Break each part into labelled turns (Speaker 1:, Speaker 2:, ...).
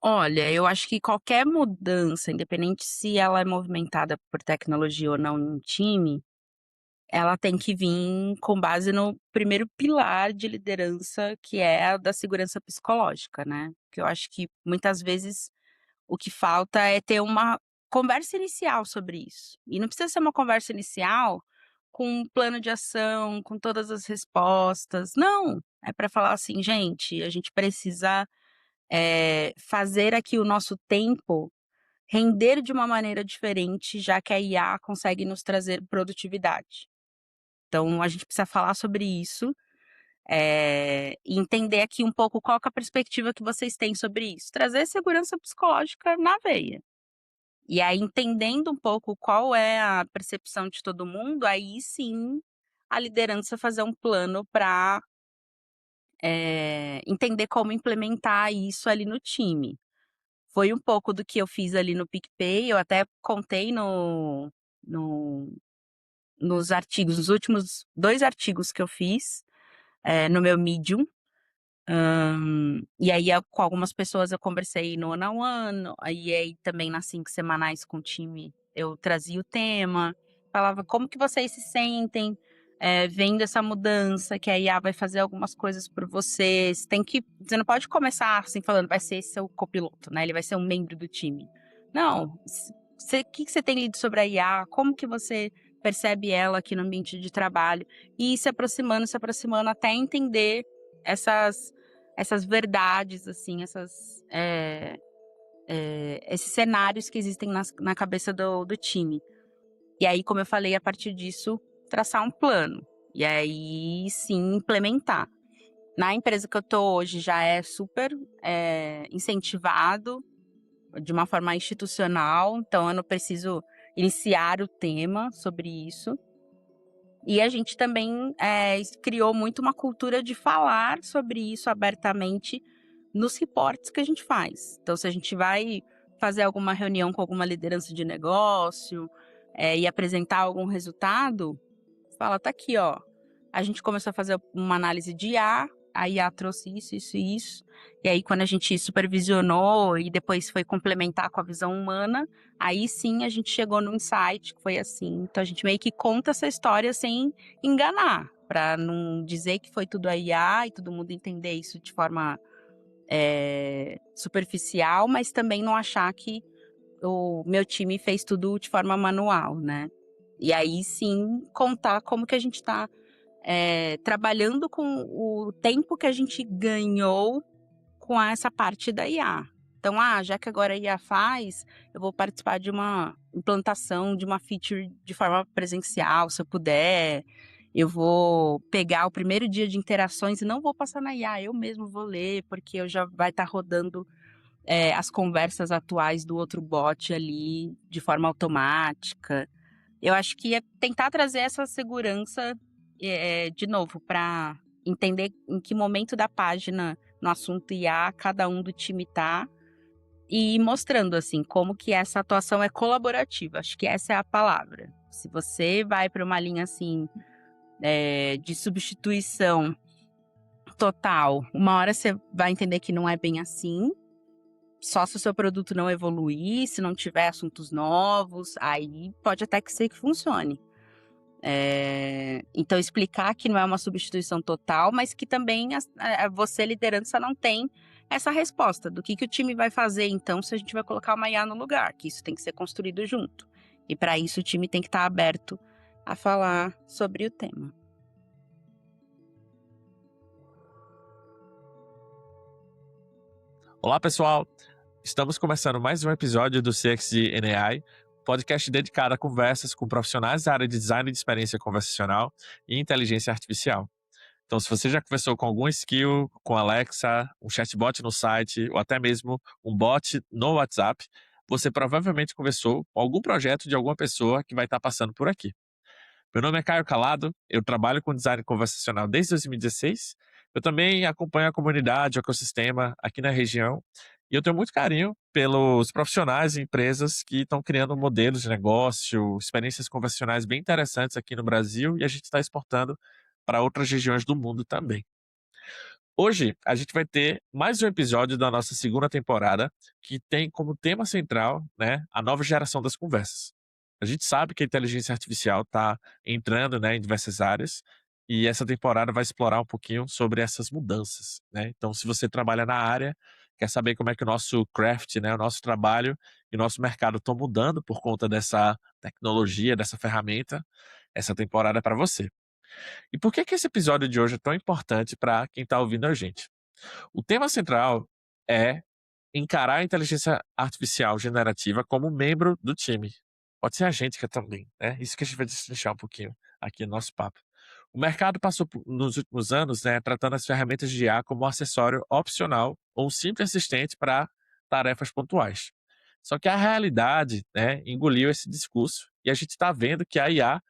Speaker 1: Olha, eu acho que qualquer mudança, independente se ela é movimentada por tecnologia ou não em um time, ela tem que vir com base no primeiro pilar de liderança, que é a da segurança psicológica, né. Que eu acho que muitas vezes o que falta é ter uma conversa inicial sobre isso. E não precisa ser uma conversa inicial com um plano de ação, com todas as respostas. Não, é para falar assim: "Gente, a gente precisa, fazer aqui o nosso tempo render de uma maneira diferente, já que a IA consegue nos trazer produtividade. Então a gente precisa falar sobre isso, e entender aqui um pouco qual que é a perspectiva que vocês têm sobre isso. Trazer segurança psicológica na veia. E aí entendendo um pouco qual é a percepção de todo mundo, aí sim a liderança fazer um plano para entender como implementar isso ali no time. Foi um pouco do que eu fiz ali no PicPay, eu até contei no nos artigos, nos últimos 2 artigos que eu fiz, no meu Medium. E aí com algumas pessoas eu conversei no one on one, aí também nas 5 semanais com o time eu trazia o tema, falava: "Como que vocês se sentem, vendo essa mudança que a IA vai fazer algumas coisas por vocês?". Você não pode começar, assim, falando: "Vai ser seu copiloto, né, ele vai ser um membro do time". Não, que você tem lido sobre a IA? Como que você percebe ela aqui no ambiente de trabalho? E ir se aproximando até entender essas essas verdades, assim, esses cenários que existem na cabeça do time. E aí, como eu falei, a partir disso, traçar um plano. E aí sim implementar. Na empresa que eu tô hoje já é super, incentivado de uma forma institucional, então eu não preciso iniciar o tema sobre isso. E a gente também, criou muito uma cultura de falar sobre isso abertamente nos reportes que a gente faz. Então, se a gente vai fazer alguma reunião com alguma liderança de negócio, e apresentar algum resultado, fala: "Tá aqui, ó, a gente começou a fazer uma análise de IA, a IA trouxe isso, isso e isso, e aí quando a gente supervisionou e depois foi complementar com a visão humana, aí sim a gente chegou num insight que foi assim". Então a gente meio que conta essa história sem enganar, para não dizer que foi tudo a IA e todo mundo entender isso de forma, superficial, mas também não achar que o meu time fez tudo de forma manual, né. E aí sim contar como que a gente está trabalhando com o tempo que a gente ganhou com essa parte da IA. Então, já que agora a IA faz, eu vou participar de uma implantação de uma feature de forma presencial, se eu puder. Eu vou pegar o primeiro dia de interações e não vou passar na IA, eu mesmo vou ler, porque eu já vai estar rodando, as conversas atuais do outro bot ali de forma automática. Eu acho que é tentar trazer essa segurança, de novo, para entender em que momento da página no assunto IA cada um do time tá, e ir mostrando, assim, como que essa atuação é colaborativa, acho que essa é a palavra. Se você vai para uma linha, assim, de substituição total, uma hora você vai entender que não é bem assim, só se o seu produto não evoluir, se não tiver assuntos novos, aí pode até que ser que funcione. Então explicar que não é uma substituição total, mas que também você liderança não tem essa resposta do que o time vai fazer então se a gente vai colocar uma IA no lugar, que isso tem que ser construído junto. E para isso o time tem que estar aberto a falar sobre o tema.
Speaker 2: Olá, pessoal! Estamos começando mais um episódio do CXG AI, podcast dedicado a conversas com profissionais da área de design de experiência conversacional e inteligência artificial. Então, se você já conversou com algum skill, com Alexa, um chatbot no site ou até mesmo um bot no WhatsApp, você provavelmente conversou com algum projeto de alguma pessoa que vai estar passando por aqui. Meu nome é Caio Calado, eu trabalho com design conversacional desde 2016. Eu também acompanho a comunidade, o ecossistema aqui na região. E eu tenho muito carinho pelos profissionais e empresas que estão criando modelos de negócio, experiências conversacionais bem interessantes aqui no Brasil e a gente está exportando para outras regiões do mundo também. Hoje a gente vai ter mais um episódio da nossa segunda temporada, que tem como tema central, né, a nova geração das conversas. A gente sabe que a inteligência artificial está entrando, né, em diversas áreas, e essa temporada vai explorar um pouquinho sobre essas mudanças, né. Então, se você trabalha na área, quer saber como é que o nosso craft, né, o nosso trabalho e o nosso mercado estão mudando por conta dessa tecnologia, dessa ferramenta, essa temporada é para você. E por que que esse episódio de hoje é tão importante para quem está ouvindo a gente? O tema central é encarar a inteligência artificial generativa como membro do time. Pode ser a gente que é também, né? Isso que a gente vai destrinchar um pouquinho aqui no nosso papo. O mercado passou nos últimos anos, né, tratando as ferramentas de IA como um acessório opcional ou um simples assistente para tarefas pontuais. Só que a realidade, né, engoliu esse discurso e a gente está vendo que a IA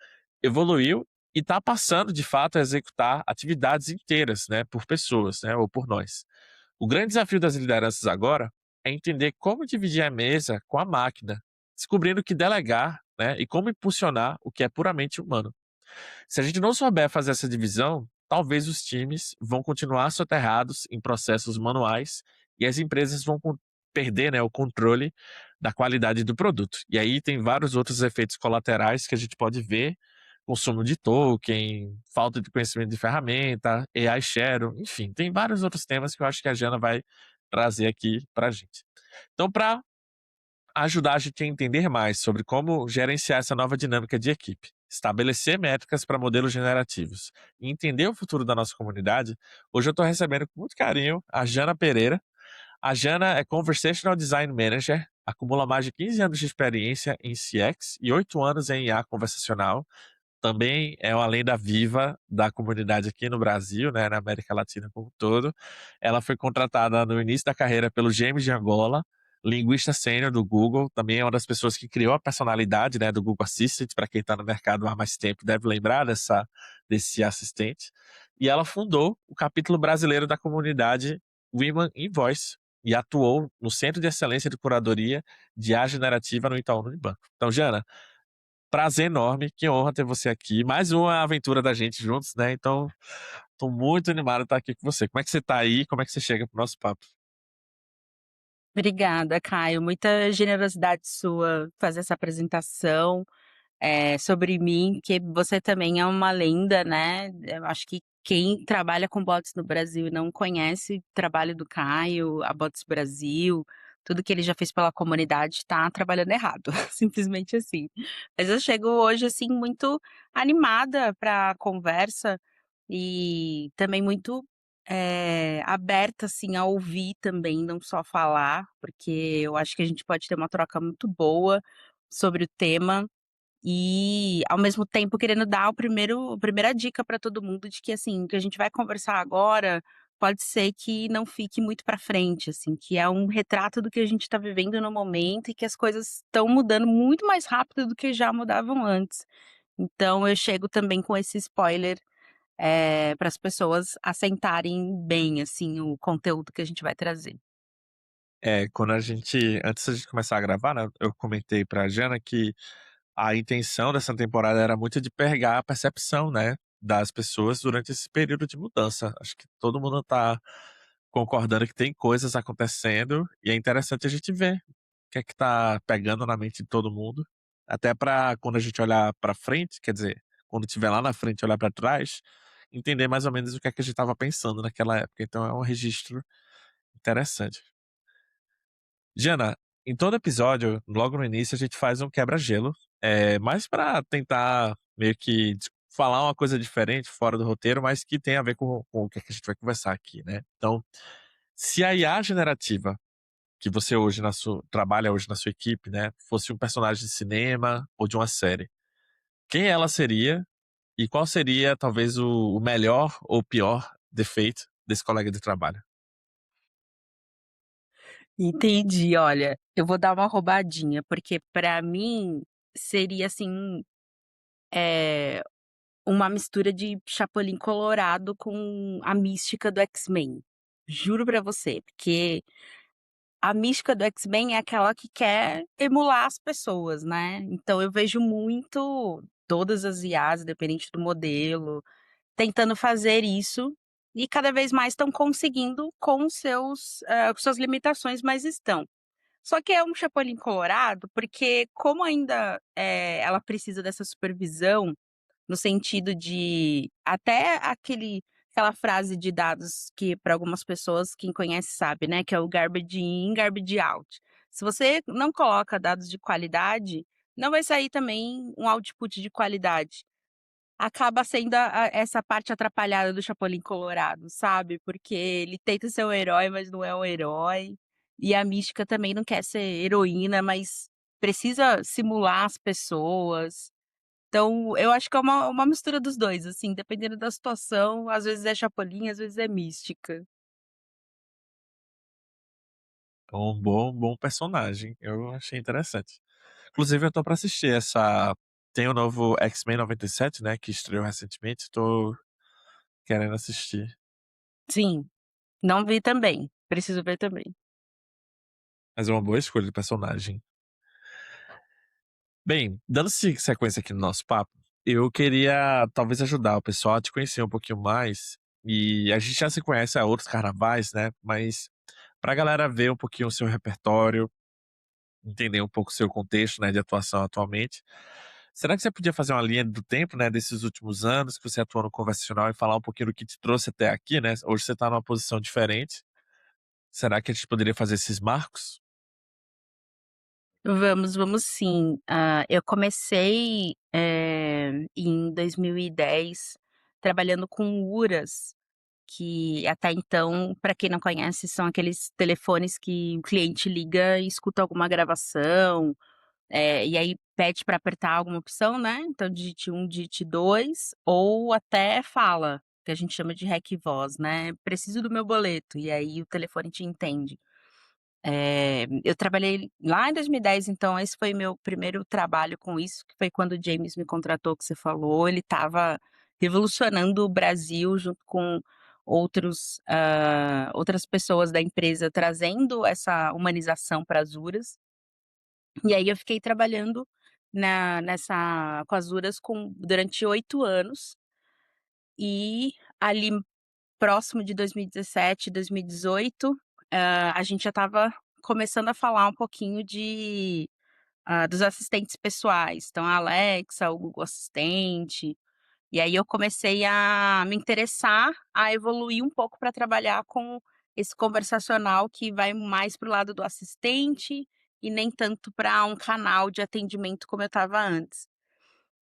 Speaker 2: evoluiu e está passando, de fato, a executar atividades inteiras, né, por pessoas, né, ou por nós. O grande desafio das lideranças agora é entender como dividir a mesa com a máquina, descobrindo o que delegar, né, e como impulsionar o que é puramente humano. Se a gente não souber fazer essa divisão, talvez os times vão continuar soterrados em processos manuais e as empresas vão perder, né, o controle da qualidade do produto. E aí tem vários outros efeitos colaterais que a gente pode ver: consumo de token, falta de conhecimento de ferramenta, AI share, enfim, tem vários outros temas que eu acho que a Jana vai trazer aqui para a gente. Então, para ajudar a gente a entender mais sobre como gerenciar essa nova dinâmica de equipe, estabelecer métricas para modelos generativos e entender o futuro da nossa comunidade, hoje eu estou recebendo com muito carinho a Jana Pereira. A Jana é Conversational Design Manager, acumula mais de 15 anos de experiência em CX e 8 anos em IA conversacional. Também é uma lenda viva da comunidade aqui no Brasil, né, na América Latina como um todo. Ela foi contratada no início da carreira pelo James de Angola, linguista sênior do Google, também é uma das pessoas que criou a personalidade, né, do Google Assistant. Para quem está no mercado há mais tempo deve lembrar desse assistente. E ela fundou o capítulo brasileiro da comunidade Women in Voice e atuou no Centro de Excelência de Curadoria de IA Generativa no Itaú Unibanco. Então, Jana, prazer enorme, que honra ter você aqui. Mais uma aventura da gente juntos, né? Então, tô muito animado de estar aqui com você. Como é que você tá aí? Como é que você chega pro nosso papo?
Speaker 1: Obrigada, Caio. Muita generosidade sua fazer essa apresentação, sobre mim, que você também é uma lenda, né. Eu acho que quem trabalha com bots no Brasil e não conhece o trabalho do Caio, a Bots Brasil, tudo que ele já fez pela comunidade, está trabalhando errado, simplesmente assim. Mas eu chego hoje, assim, muito animada para a conversa e também muito, aberta, assim, a ouvir também, não só falar, porque eu acho que a gente pode ter uma troca muito boa sobre o tema e, ao mesmo tempo, querendo dar a primeira dica para todo mundo de que, assim, o que a gente vai conversar agora pode ser que não fique muito para frente, assim, que é um retrato do que a gente está vivendo no momento e que as coisas estão mudando muito mais rápido do que já mudavam antes. Então eu chego também com esse spoiler, para as pessoas assentarem bem, assim, o conteúdo que a gente vai trazer.
Speaker 2: Quando a gente antes da gente começar a gravar, né, eu comentei pra Jana que a intenção dessa temporada era muito de pegar a percepção, né, das pessoas durante esse período de mudança. Acho que todo mundo tá concordando que tem coisas acontecendo e é interessante a gente ver o que é que tá pegando na mente de todo mundo, até para quando a gente olhar para frente, quer dizer, quando estiver lá na frente e olhar para trás, entender mais ou menos o que é que a gente estava pensando naquela época. Então é um registro interessante. Jana, em todo episódio, logo no início, a gente faz um quebra-gelo, mais para tentar meio que falar uma coisa diferente, fora do roteiro, mas que tem a ver com o que é que a gente vai conversar aqui, né? Então, se a IA generativa que você hoje trabalha hoje na sua equipe, né, fosse um personagem de cinema ou de uma série, quem ela seria e qual seria talvez o melhor ou pior defeito desse colega de trabalho?
Speaker 1: Entendi. Olha, eu vou dar uma roubadinha, porque pra mim seria assim, eh, uma mistura de Chapolin Colorado com a mística do X-Men. Juro pra você, porque a mística do X-Men é aquela que quer emular as pessoas, né. Então eu vejo muito todas as IAs, independente do modelo, tentando fazer isso, e cada vez mais estão conseguindo com com suas limitações, mas estão. Só que é um chapolim colorado, porque como ainda, ela precisa dessa supervisão, no sentido de até aquela frase de dados que para algumas pessoas, quem conhece sabe, né, que é o garbage in, garbage out. Se você não coloca dados de qualidade, não vai sair também um output de qualidade. Acaba sendo essa parte atrapalhada do Chapolin Colorado, sabe, porque ele tenta ser um herói, mas não é um herói, e a Mística também não quer ser heroína, mas precisa simular as pessoas. Então, eu acho que é uma mistura dos 2, assim, dependendo da situação, às vezes é Chapolin, às vezes é Mística.
Speaker 2: É um bom personagem, eu achei interessante. Inclusive eu tô pra assistir essa tem o novo X-Men 97, né, que estreou recentemente, tô querendo assistir.
Speaker 1: Sim, não vi também, preciso ver também.
Speaker 2: Mas é uma boa escolha de personagem. Bem, dando sequência aqui no nosso papo, eu queria talvez ajudar o pessoal a te conhecer um pouquinho mais. E a gente já se conhece há outros carnavais, né? Mas pra galera ver um pouquinho o seu repertório, entender um pouco o seu contexto, né, de atuação atualmente. Será que você podia fazer uma linha do tempo, né, desses últimos anos que você atuou no conversacional e falar um pouquinho do que te trouxe até aqui, né? Hoje você tá numa posição diferente. Será que a gente poderia fazer esses marcos?
Speaker 1: Vamos sim. Eu comecei, em 2010 trabalhando com URAS, que até então, para quem não conhece, são aqueles telefones que o cliente liga e escuta alguma gravação, e aí pede para apertar alguma opção, né, então digite 1, digite 2, ou até fala, que a gente chama de REC voz, né, "Preciso do meu boleto", e aí o telefone te entende. Eu trabalhei lá em 2010, então esse foi meu primeiro trabalho com isso, que foi quando o James me contratou, que você falou, ele estava revolucionando o Brasil junto com outras pessoas da empresa, trazendo essa humanização para as URAs. E aí eu fiquei trabalhando com as URAs durante 8 anos, e ali próximo de 2017, 2018, a gente já estava começando a falar um pouquinho dos assistentes pessoais, então a Alexa, o Google Assistente, e aí eu comecei a me interessar, a evoluir um pouco para trabalhar com esse conversacional que vai mais para o lado do assistente e nem tanto para um canal de atendimento como eu estava antes.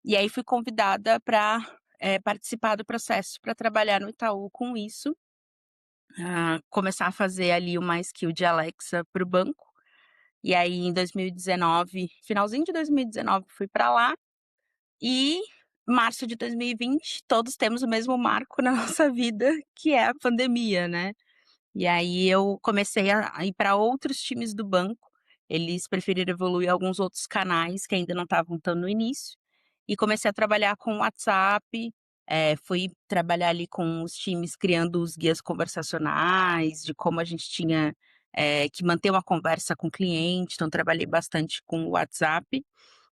Speaker 1: E aí fui convidada para participar do processo para trabalhar no Itaú com isso, começar a fazer ali uma skill de Alexa para o banco. E aí em 2019, finalzinho de 2019, fui para lá, e março de 2020 todos temos o mesmo marco na nossa vida, que é a pandemia, né. E aí eu comecei a ir para outros times do banco, eles preferiram evoluir alguns outros canais que ainda não estavam tão no início, e comecei a trabalhar com WhatsApp, fui trabalhar ali com os times criando os guias conversacionais, de como a gente tinha, que manter uma conversa com o cliente, então trabalhei bastante com o WhatsApp.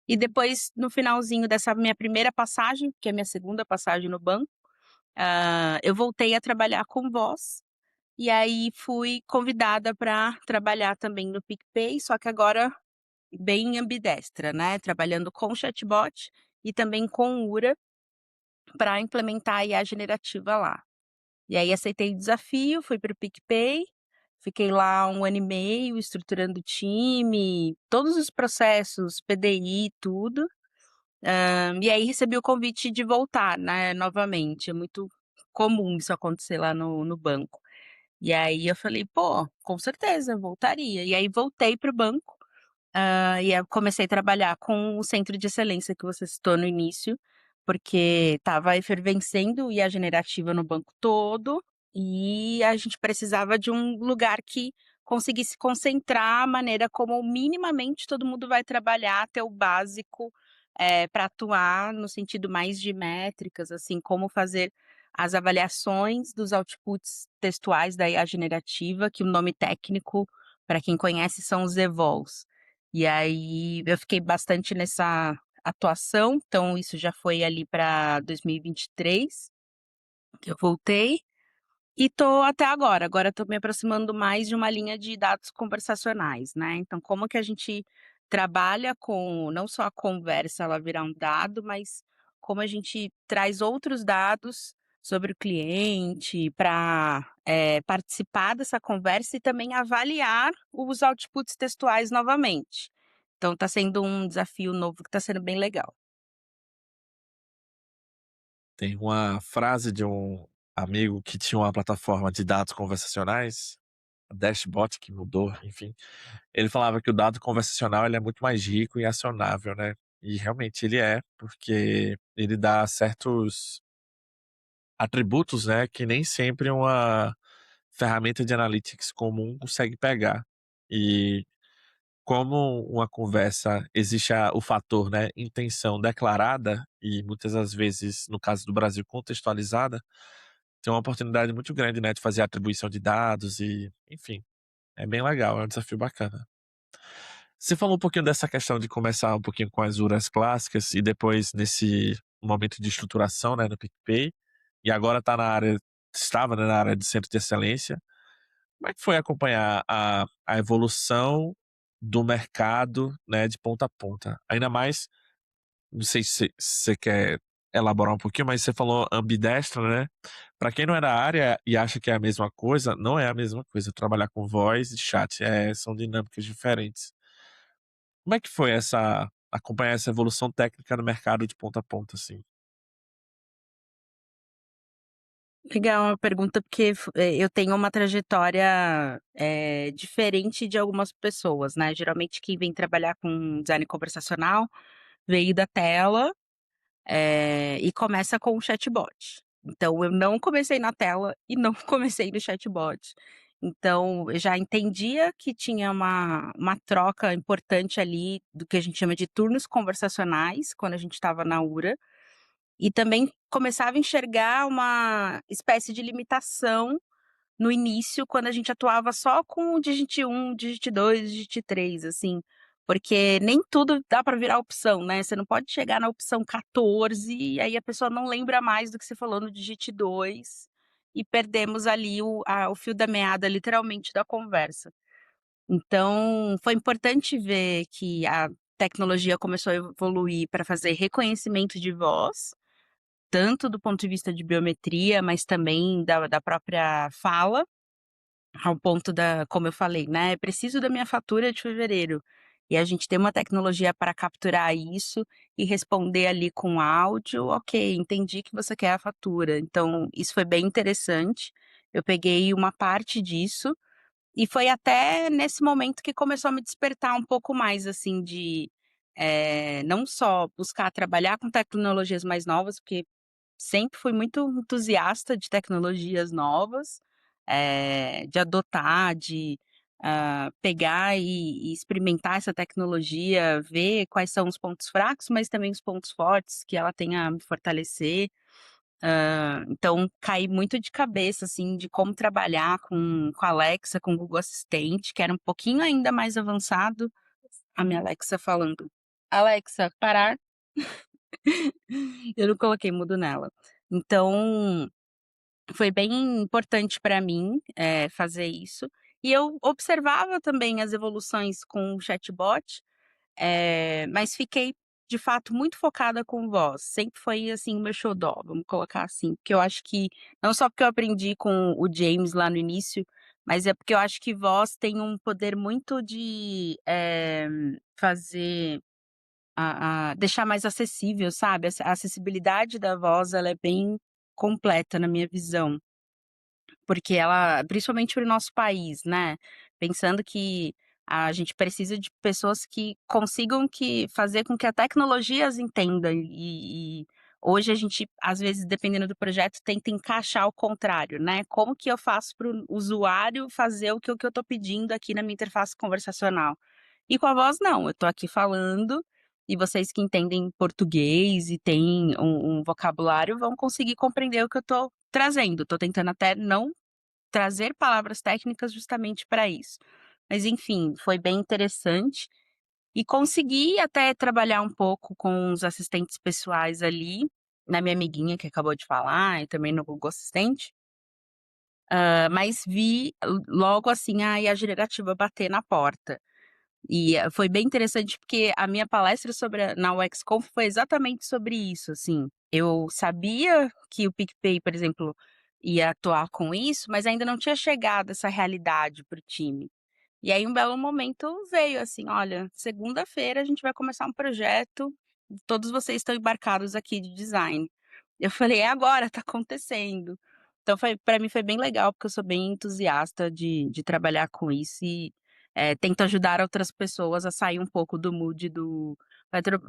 Speaker 1: E depois, no finalzinho dessa minha primeira passagem, que é a minha segunda passagem no banco, eu voltei a trabalhar com voz, e aí fui convidada para trabalhar também no PicPay, só que agora bem ambidestra, né, trabalhando com chatbot e também com URA, para implementar a IA generativa lá. E aí aceitei o desafio, fui para o PicPay, fiquei lá 1 ano e meio estruturando o time, todos os processos, PDI, tudo. E aí recebi o convite de voltar, né, novamente, é muito comum isso acontecer lá no banco. E aí eu falei: "Pô, com certeza, voltaria". E aí voltei para o banco, e aí eu comecei a trabalhar com o centro de excelência que você citou no início, porque estava efervescendo IA generativa no banco todo, e a gente precisava de um lugar que conseguisse concentrar a maneira como minimamente todo mundo vai trabalhar, ter o básico, para atuar no sentido mais de métricas, assim, como fazer as avaliações dos outputs textuais da IA generativa, que o nome técnico, para quem conhece, são os evols. E aí eu fiquei bastante nessa atuação, então isso já foi ali para 2023, que eu voltei. E tô até agora. Agora tô me aproximando mais de uma linha de dados conversacionais, né. Então como que a gente trabalha com não só a conversa ela virar um dado, mas como a gente traz outros dados sobre o cliente para participar dessa conversa e também avaliar os outputs textuais novamente. Então tá sendo um desafio novo que tá sendo bem legal.
Speaker 2: Tem uma frase de um amigo que tinha uma plataforma de dados conversacionais, a Dashbot, que mudou, enfim. Ele falava que o dado conversacional ele é muito mais rico e acionável, né? E realmente ele é, porque ele dá certos atributos, né, que nem sempre uma ferramenta de analytics comum consegue pegar. E como uma conversa existe o fator, né, intenção declarada e muitas das vezes, no caso do Brasil, contextualizada, tem uma oportunidade muito grande, né, de fazer atribuição de dados e, enfim, é bem legal, é um desafio bacana. Você falou um pouquinho dessa questão de começar um pouquinho com as URAs clássicas e depois nesse momento de estruturação, né, no PicPay, e agora estava, né, na área de centro de excelência. Como é que foi acompanhar a evolução do mercado, né, de ponta a ponta? Ainda mais, não sei se você quer elaborar um pouquinho, mas você falou ambidestro, né? Para quem não é da área e acha que é a mesma coisa, não é a mesma coisa. Trabalhar com voz e chat são dinâmicas diferentes. Como é que foi acompanhar essa evolução técnica no mercado de ponta a ponta, assim?
Speaker 1: Legal a pergunta, porque eu tenho uma trajetória, diferente de algumas pessoas, né. Geralmente quem vem trabalhar com design conversacional veio da tela, e começa com o chatbot. Então eu não comecei na tela e não comecei no chatbot. Então eu já entendia que tinha uma troca importante ali do que a gente chama de turnos conversacionais, quando a gente estava na URA, e também começava a enxergar uma espécie de limitação no início, quando a gente atuava só com o digit 1, digit 2, digit 3, assim, porque nem tudo dá para virar opção, né, você não pode chegar na opção 14 e aí a pessoa não lembra mais do que você falou no digit 2 e perdemos ali o fio da meada, literalmente, da conversa. Então, foi importante ver que a tecnologia começou a evoluir para fazer reconhecimento de voz, tanto do ponto de vista de biometria, mas também da própria fala, ao ponto da como eu falei, né, "Preciso da minha fatura de fevereiro", e a gente tem uma tecnologia para capturar isso e responder ali com áudio, "Ok, entendi que você quer a fatura". Então isso foi bem interessante, eu peguei uma parte disso, e foi até nesse momento que começou a me despertar um pouco mais, assim, de, não só buscar trabalhar com tecnologias mais novas, porque sempre fui muito entusiasta de tecnologias novas, de adotar, de, pegar e experimentar essa tecnologia, ver quais são os pontos fracos, mas também os pontos fortes que ela tem a me fortalecer. Então caí muito de cabeça, assim, de como trabalhar com a Alexa, com o Google Assistente, que era um pouquinho ainda mais avançado. A minha Alexa falando: "Alexa, parar". Eu não coloquei mudo nela. Então, foi bem importante para mim, fazer isso. E eu observava também as evoluções com o chatbot, mas fiquei, de fato, muito focada com voz. Sempre foi, assim, o meu xodó, vamos colocar assim, porque eu acho que não só porque eu aprendi com o James lá no início, mas é porque eu acho que voz tem um poder muito de, fazer deixar mais acessível, sabe, a acessibilidade da voz ela é bem completa na minha visão, porque ela principalmente para o nosso país, né, pensando que a gente precisa de pessoas que consigam fazer com que a tecnologia as entenda e hoje a gente, às vezes, dependendo do projeto, tenta encaixar o contrário, né, como que eu faço para o usuário fazer o que eu estou pedindo aqui na minha interface conversacional. E com a voz não, eu tô aqui falando, e vocês que entendem português e têm um vocabulário vão conseguir compreender o que eu tô trazendo, tô tentando até não trazer palavras técnicas justamente para isso. Mas enfim, foi bem interessante, e consegui até trabalhar um pouco com os assistentes pessoais ali, na minha amiguinha que acabou de falar e também no Google Assistente. Mas vi logo assim, a IA generativa bater na porta. E foi bem interessante, porque a minha palestra na UXConf foi exatamente sobre isso, assim. Eu sabia que o PicPay, por exemplo, ia atuar com isso, mas ainda não tinha chegado essa realidade para o time. E aí um belo momento veio assim: "Olha, segunda-feira a gente vai começar um projeto, todos vocês estão embarcados aqui de design". Eu falei: "É agora, tá acontecendo". Então foi para mim foi bem legal, porque eu sou bem entusiasta de trabalhar com isso e, tento ajudar outras pessoas a sair um pouco do mood do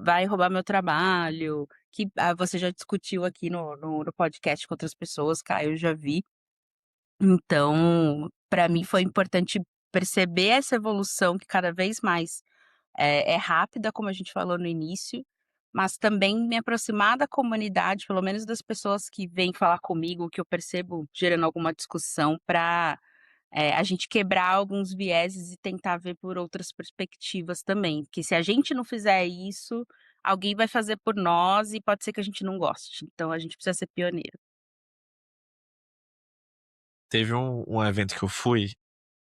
Speaker 1: vai roubar meu trabalho, que, você já discutiu aqui no podcast com outras pessoas, Caio, eu já vi. Então, para mim foi importante perceber essa evolução que cada vez mais é rápida, como a gente falou no início, mas também me aproximar da comunidade, pelo menos das pessoas que vêm falar comigo, que eu percebo gerando alguma discussão para a gente quebrar alguns vieses e tentar ver por outras perspectivas também, porque se a gente não fizer isso, alguém vai fazer por nós e pode ser que a gente não goste, então a gente precisa ser pioneiro.
Speaker 2: Teve um evento que eu fui,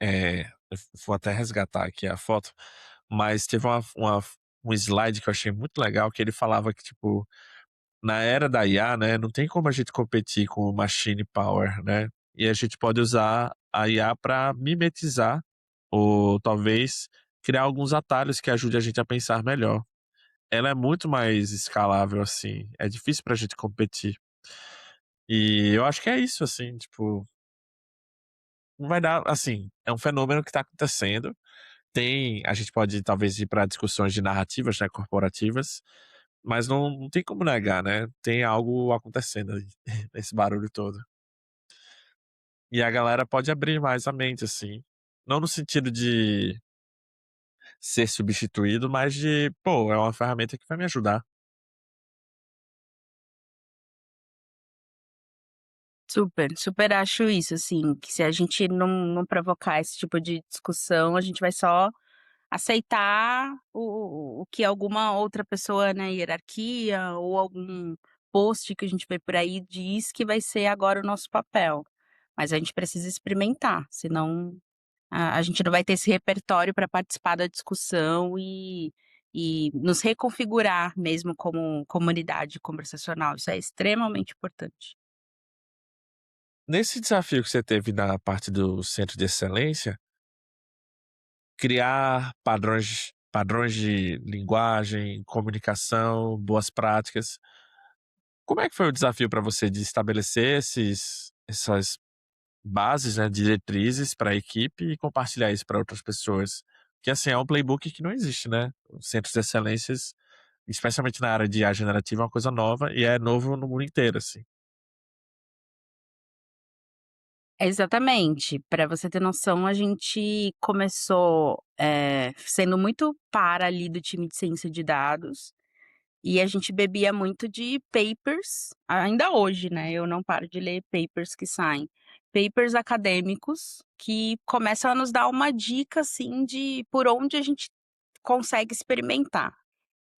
Speaker 2: eu vou até resgatar aqui a foto, mas teve um slide que eu achei muito legal, que ele falava que, tipo, na era da IA, né, não tem como a gente competir com o machine power, né, e a gente pode usar a IA para mimetizar ou talvez criar alguns atalhos que ajude a gente a pensar melhor. Ela é muito mais escalável, assim, é difícil pra gente competir. E eu acho que é isso, assim, tipo, não vai dar assim, é um fenômeno que tá acontecendo. A gente pode talvez ir para discussões de narrativas, né, corporativas, mas não tem como negar, né, tem algo acontecendo aí, nesse barulho todo. E a galera pode abrir mais a mente, assim, não no sentido de ser substituído, mas de: "Pô, é uma ferramenta que vai me ajudar".
Speaker 1: Super, super acho isso, assim, que se a gente não provocar esse tipo de discussão, a gente vai só aceitar o que alguma outra pessoa na hierarquia ou algum post que a gente vê por aí diz que vai ser agora o nosso papel. Mas a gente precisa experimentar, senão a gente não vai ter esse repertório para participar da discussão e nos reconfigurar mesmo como comunidade conversacional. Isso é extremamente importante.
Speaker 2: Nesse desafio que você teve na parte do centro de excelência, criar padrões de linguagem, comunicação, boas práticas. Como é que foi o desafio para você de estabelecer essas bases, né, diretrizes para a equipe e compartilhar isso para outras pessoas? Que, assim, é um playbook que não existe, né. Os centros de excelências, especialmente na área de IA generativa, é uma coisa nova e é novo no mundo inteiro, assim.
Speaker 1: Exatamente. Para você ter noção, a gente começou, sendo muito para ali do time de ciência de dados, e a gente bebia muito de papers, ainda hoje, né, eu não paro de ler papers que saem. Papers acadêmicos que começam a nos dar uma dica, assim, de por onde a gente consegue experimentar.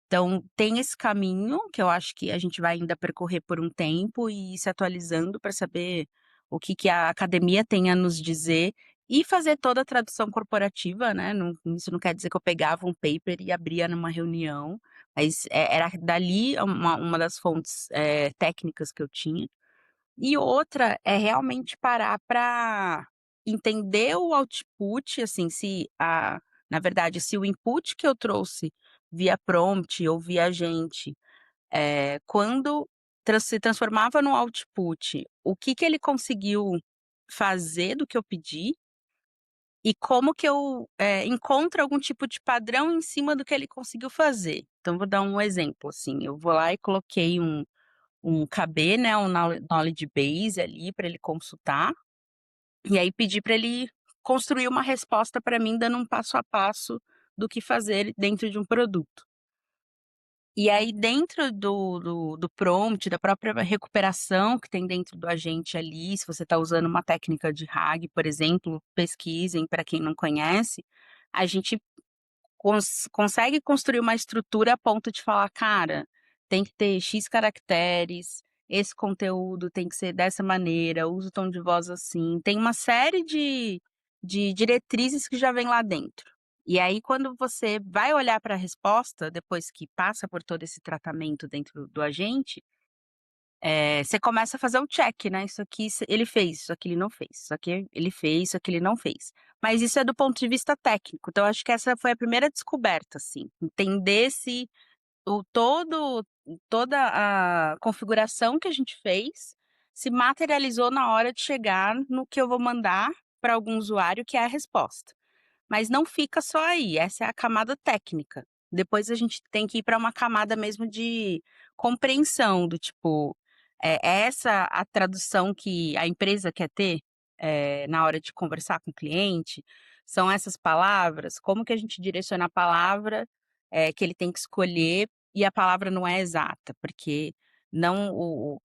Speaker 1: Então, tem esse caminho que eu acho que a gente vai ainda percorrer por um tempo e ir se atualizando para saber o que que a academia tem a nos dizer e fazer toda a tradução corporativa, né, isso não quer dizer que eu pegava um paper e abria numa reunião, mas era dali uma das fontes, técnicas que eu tinha. E outra é realmente parar para entender o output, assim, se a na verdade, se o input que eu trouxe via prompt ou via agente, quando se transformava no output, o que que ele conseguiu fazer do que eu pedi e como que eu, encontro algum tipo de padrão em cima do que ele conseguiu fazer. Então vou dar um exemplo, assim, eu vou lá e coloquei um KB, né, um knowledge base ali para ele consultar, e aí pedi para ele construir uma resposta para mim dando um passo a passo do que fazer dentro de um produto. E aí dentro do prompt, da própria recuperação que tem dentro do agente ali, se você está usando uma técnica de RAG, por exemplo, pesquisem para quem não conhece, a gente consegue construir uma estrutura a ponto de falar: "Cara, tem que ter X caracteres, esse conteúdo tem que ser dessa maneira, usa o tom de voz assim. Tem uma série de diretrizes que já vem lá dentro. E aí, quando você vai olhar para a resposta, depois que passa por todo esse tratamento dentro do agente, você começa a fazer um check, né, isso aqui ele fez, isso aqui ele não fez, isso aqui ele fez, isso aqui ele não fez. Mas isso é do ponto de vista técnico, então acho que essa foi a primeira descoberta, assim, entender se o todo toda a configuração que a gente fez se materializou na hora de chegar no que eu vou mandar para algum usuário, que é a resposta. Mas não fica só aí, essa é a camada técnica. Depois a gente tem que ir para uma camada mesmo de compreensão do tipo, é essa a tradução que a empresa quer ter, na hora de conversar com o cliente? São essas palavras? Como que a gente direciona a palavra, que ele tem que escolher e a palavra não é exata? Porque não o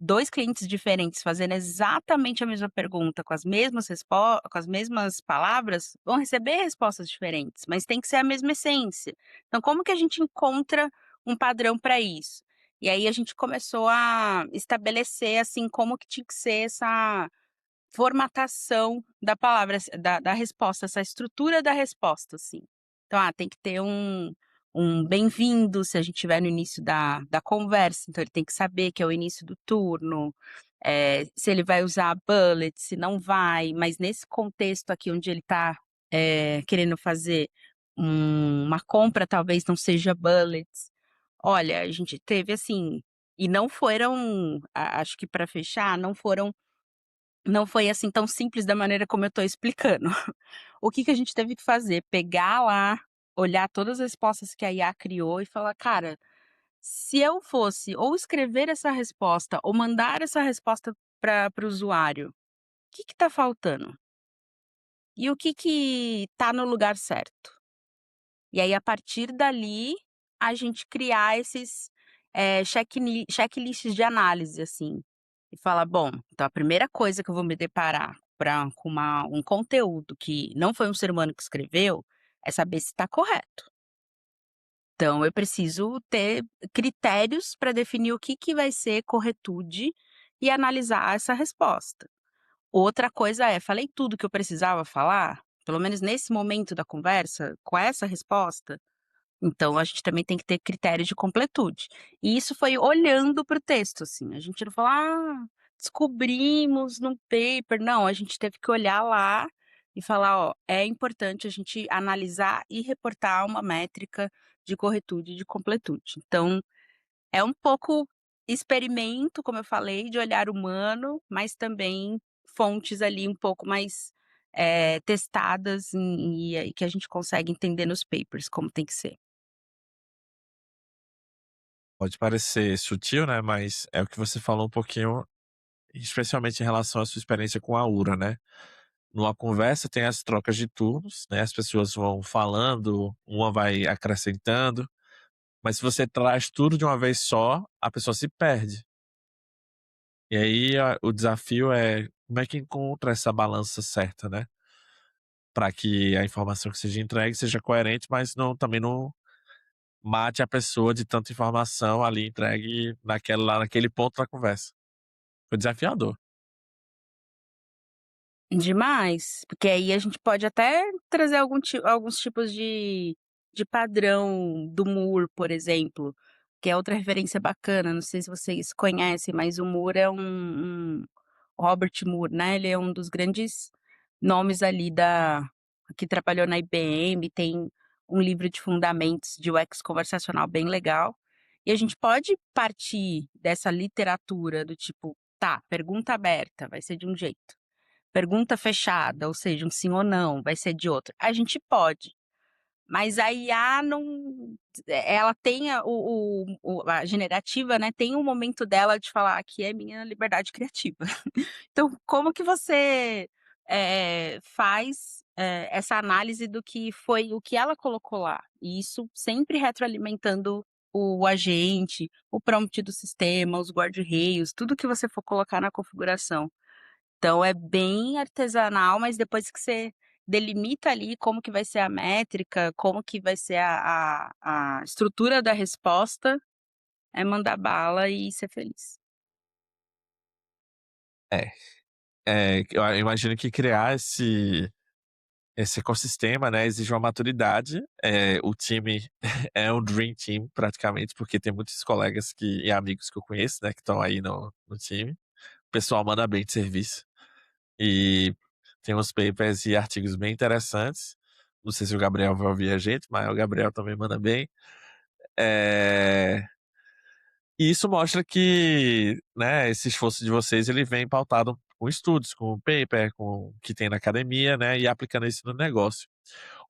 Speaker 1: 2 clientes diferentes fazendo exatamente a mesma pergunta com as mesmas palavras, vão receber respostas diferentes, mas tem que ser a mesma essência. Então como que a gente encontra um padrão para isso? E aí a gente começou a estabelecer, assim, como que tinha que ser essa formatação da palavra, da resposta, essa estrutura da resposta, assim. Então, tem que ter um bem-vindo se a gente estiver no início da conversa, então ele tem que saber que é o início do turno, se ele vai usar bullet, se não vai, mas nesse contexto aqui onde ele está querendo fazer uma compra, talvez não seja bullets. Olha, a gente teve assim, e não foram, acho que para fechar, não foi, assim, tão simples da maneira como eu estou explicando. O que que a gente teve que fazer? Pegar lá, olhar todas as respostas que a IA criou e falar: "Cara, se eu fosse ou escrever essa resposta ou mandar essa resposta para o usuário, o que que tá faltando? E o que que tá no lugar certo?". E aí, a partir dali, a gente criar esses, checklists de análise, assim, e falar: "Bom, então a primeira coisa que eu vou me deparar com um conteúdo que não foi um ser humano que escreveu, é saber se está correto. Então eu preciso ter critérios para definir o que que vai ser corretude e analisar essa resposta". Outra coisa é: falei tudo que eu precisava falar? Pelo menos nesse momento da conversa, com essa resposta? Então a gente também tem que ter critério de completude. E isso foi olhando para o texto, assim, a gente não falou: "Ah, descobrimos num paper", não, a gente teve que olhar lá e falar: "Ó, é importante a gente analisar e reportar uma métrica de corretude e de completude". Então, é um pouco experimento, como eu falei, de olhar humano, mas também fontes ali um pouco mais, testadas e que a gente consegue entender nos papers como tem que ser.
Speaker 2: Pode parecer sutil, né, mas é o que você falou um pouquinho, especialmente em relação à sua experiência com a Ura, né. Numa conversa tem as trocas de turnos, né, as pessoas vão falando, uma vai acrescentando, mas se você traz tudo de uma vez só, a pessoa se perde. E aí o desafio é como é que encontra essa balança certa, né, para que a informação que seja entregue seja coerente, mas também não mate a pessoa de tanta informação ali entregue naquele ponto da conversa. Foi desafiador.
Speaker 1: Demais, porque aí a gente pode até trazer alguns tipos de padrão do Moore, por exemplo, que é outra referência bacana, não sei se vocês conhecem, mas o Moore é o Robert Moore, né, ele é um dos grandes nomes ali que trabalhou na IBM, tem um livro de fundamentos de UX conversacional bem legal, e a gente pode partir dessa literatura do tipo: "Tá, pergunta aberta, vai ser de um jeito. Pergunta fechada, ou seja, um sim ou não, vai ser de outro". A gente pode, mas a IA não, ela tem a generativa, né, tem um momento dela de falar: "Aqui é minha liberdade criativa". Então, como que você, faz, essa análise do que foi o que ela colocou lá? E isso sempre retroalimentando o agente, o prompt do sistema, os guarda-reios, tudo que você for colocar na configuração. Então é bem artesanal, mas depois que você delimita ali como que vai ser a métrica, como que vai ser a estrutura da resposta, é mandar bala e ser feliz.
Speaker 2: É, eu imagino que criar esse ecossistema, né, exige uma maturidade. O time é um dream team praticamente, porque tem muitos colegas e amigos que eu conheço, né, que estão aí no time. O pessoal manda bem de serviço. E tem uns papers e artigos bem interessantes. Não sei se o Gabriel vai ouvir a gente, mas o Gabriel também manda bem. Eh, e isso mostra que, né, esse esforço de vocês, ele vem pautado com estudos, com paper, com o que tem na academia, né, e aplicando isso no negócio.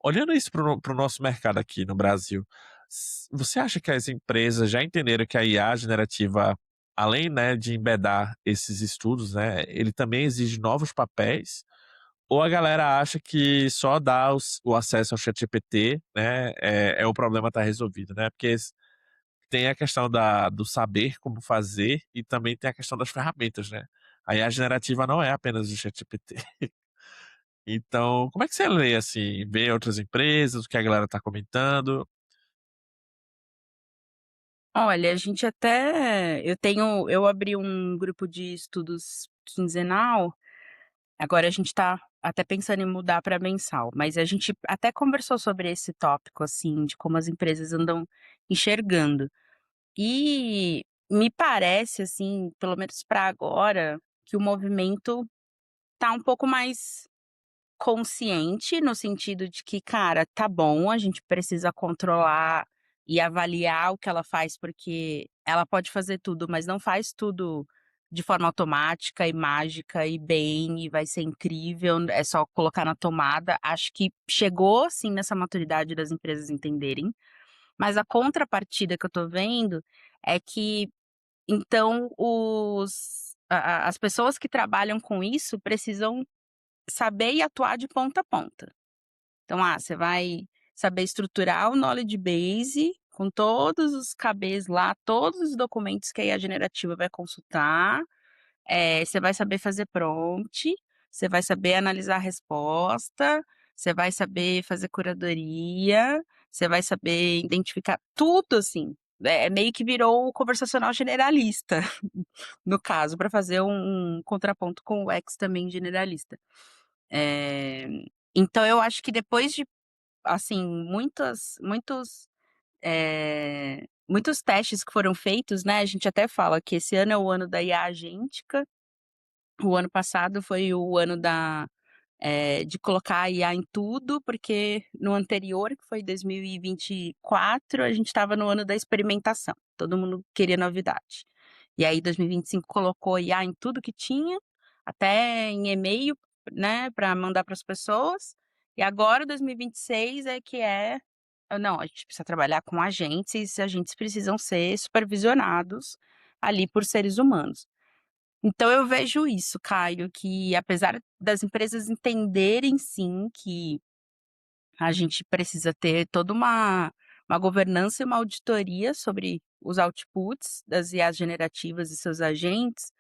Speaker 2: Olhando isso para o nosso mercado aqui no Brasil, você acha que as empresas já entenderam que a IA generativa, além, né, de embedar esses estudos, né, ele também exige novos papéis? Ou a galera acha que só dar o acesso ao ChatGPT, né, o problema tá resolvido, né? Porque tem a questão do saber como fazer e também tem a questão das ferramentas, né? A IA generativa não é apenas o ChatGPT. Então, como é que você lê, assim, vê outras empresas, o que a galera tá comentando?
Speaker 1: Olha, a gente até eu abri um grupo de estudos quinzenal, agora a gente tá até pensando em mudar para mensal, mas a gente até conversou sobre esse tópico, assim, de como as empresas andam enxergando. E me parece, assim, pelo menos para agora, que o movimento tá um pouco mais consciente, no sentido de que, cara, tá bom, a gente precisa controlar e avaliar o que ela faz, porque ela pode fazer tudo, mas não faz tudo de forma automática e mágica e bem, e vai ser incrível, é só colocar na tomada. Acho que chegou, sim, nessa maturidade das empresas entenderem, mas a contrapartida que eu tô vendo é que, então, as pessoas que trabalham com isso precisam saber e atuar de ponta a ponta. Então, você vai saber estruturar o knowledge base com todos os KBs lá, todos os documentos que a IA generativa vai consultar, você vai saber fazer prompt, você vai saber analisar a resposta, você vai saber fazer curadoria, você vai saber identificar tudo, assim. Meio que virou o conversacional generalista, no caso, para fazer um contraponto com o X também generalista. Eh, então eu acho que depois de, assim, muitos testes que foram feitos, né, a gente até fala que esse ano é o ano da IA agêntica, o ano passado foi o ano de colocar a IA em tudo, porque no anterior, que foi 2024, a gente estava no ano da experimentação, todo mundo queria novidade. E aí 2025 colocou IA em tudo que tinha, até em e-mail, né, para mandar para as pessoas, e agora 2026 é que não, a gente precisa trabalhar com agentes, e esses agentes precisam ser supervisionados ali por seres humanos. Então eu vejo isso, Caio, que apesar das empresas entenderem sim que a gente precisa ter toda uma governança e uma auditoria sobre os outputs das IAs generativas e seus agentes,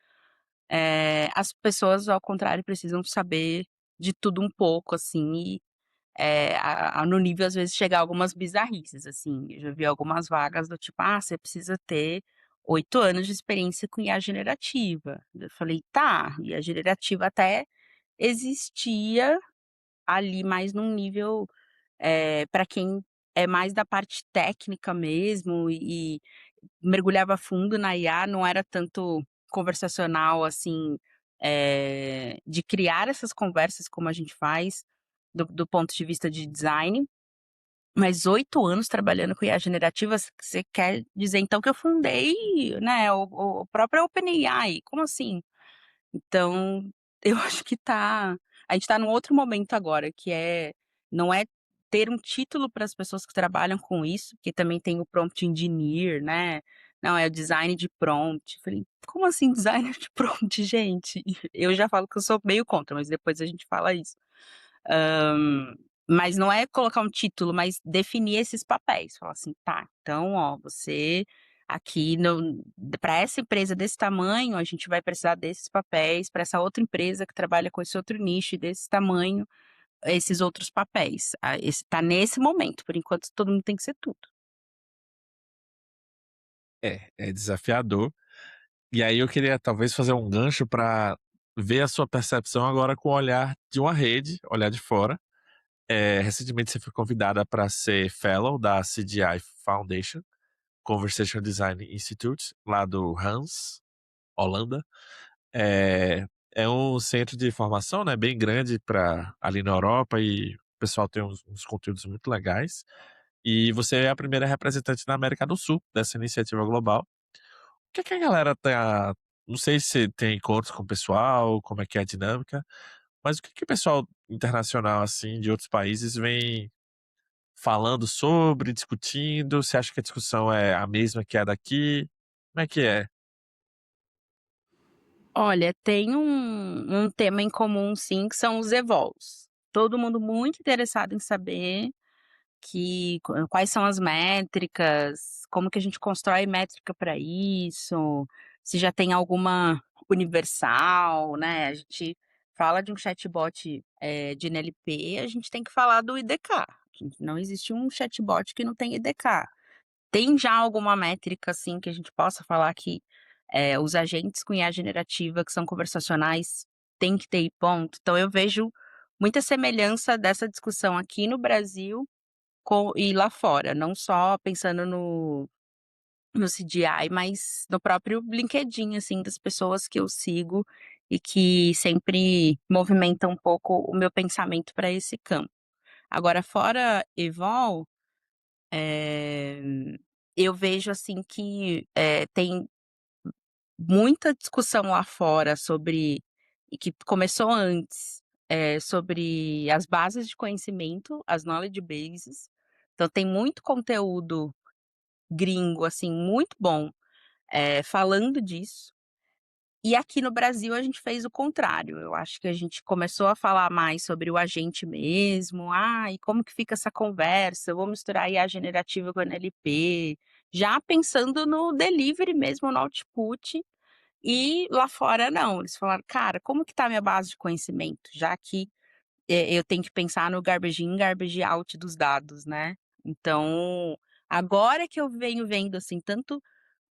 Speaker 1: as pessoas, ao contrário, precisam saber de tudo um pouco, assim, e no nível, às vezes, chegar a algumas bizarrices, assim. Eu já vi algumas vagas do tipo: você precisa ter 8 anos de experiência com IA generativa. Eu falei: "Tá", IA generativa até existia ali mais num nível, pra quem é mais da parte técnica mesmo e mergulhava fundo na IA, não era tanto conversacional, assim, de criar essas conversas como a gente faz, do ponto de vista de design, mas 8 anos trabalhando com IA generativa, você quer dizer então que eu fundei, né, o próprio OpenAI, como assim? Então, eu acho que a gente tá num outro momento agora, que não é ter um título para as pessoas que trabalham com isso, que também tem o prompt engineer, né, não, é o design de prompt. Falei: "Como assim designer de prompt, gente?" Eu já falo que eu sou meio contra, mas depois a gente fala isso. Mas não é colocar um título, mas definir esses papéis, falar assim: "Tá, então ó, você aqui para essa empresa desse tamanho, a gente vai precisar desses papéis, para essa outra empresa que trabalha com esse outro nicho e desse tamanho, esses outros papéis". Esse tá nesse momento, por enquanto todo mundo tem que ser tudo.
Speaker 2: É desafiador. E aí eu queria talvez fazer um gancho para ver a sua percepção agora com o olhar de uma rede, olhar de fora. Recentemente você foi convidada para ser fellow da CGI Foundation, Conversation Design Institute, lá do Hans, Holanda. É um centro de formação, né, bem grande para ali na Europa e o pessoal tem uns conteúdos muito legais. E você é a primeira representante na América do Sul dessa iniciativa global. O que é que a galera tá, não sei se tem encontros com o pessoal, como é que é a dinâmica, mas o que que o pessoal internacional, assim, de outros países vem falando sobre, discutindo? Você acha que a discussão é a mesma que a daqui? Como é que é?
Speaker 1: Olha, tem um tema em comum sim, que são os evols. Todo mundo muito interessado em saber quais são as métricas, como que a gente constrói métrica para isso, se já tem alguma universal, né, a gente fala de um chatbot, de NLP, a gente tem que falar do IDK, não existe um chatbot que não tem IDK. Tem já alguma métrica, assim, que a gente possa falar que, os agentes com IA generativa que são conversacionais têm que ter e ponto? Então eu vejo muita semelhança dessa discussão aqui no Brasil e lá fora, não só pensando no CGI, mas no próprio LinkedIn, assim, das pessoas que eu sigo e que sempre movimentam um pouco o meu pensamento para esse campo. Agora fora Evol, eh, eu vejo, assim, que, tem muita discussão lá fora sobre e que começou antes, sobre as bases de conhecimento, as knowledge bases. Então tem muito conteúdo gringo, assim, muito bom, falando disso. E aqui no Brasil a gente fez o contrário, eu acho que a gente começou a falar mais sobre o agente mesmo, e como que fica essa conversa, eu vou misturar IA generativa com NLP, já pensando no delivery mesmo, no output, e lá fora não, eles falaram: "Cara, como que tá a minha base de conhecimento?", já que, eu tenho que pensar no garbage in, garbage out dos dados, né. Então, agora que eu venho vendo, assim, tanto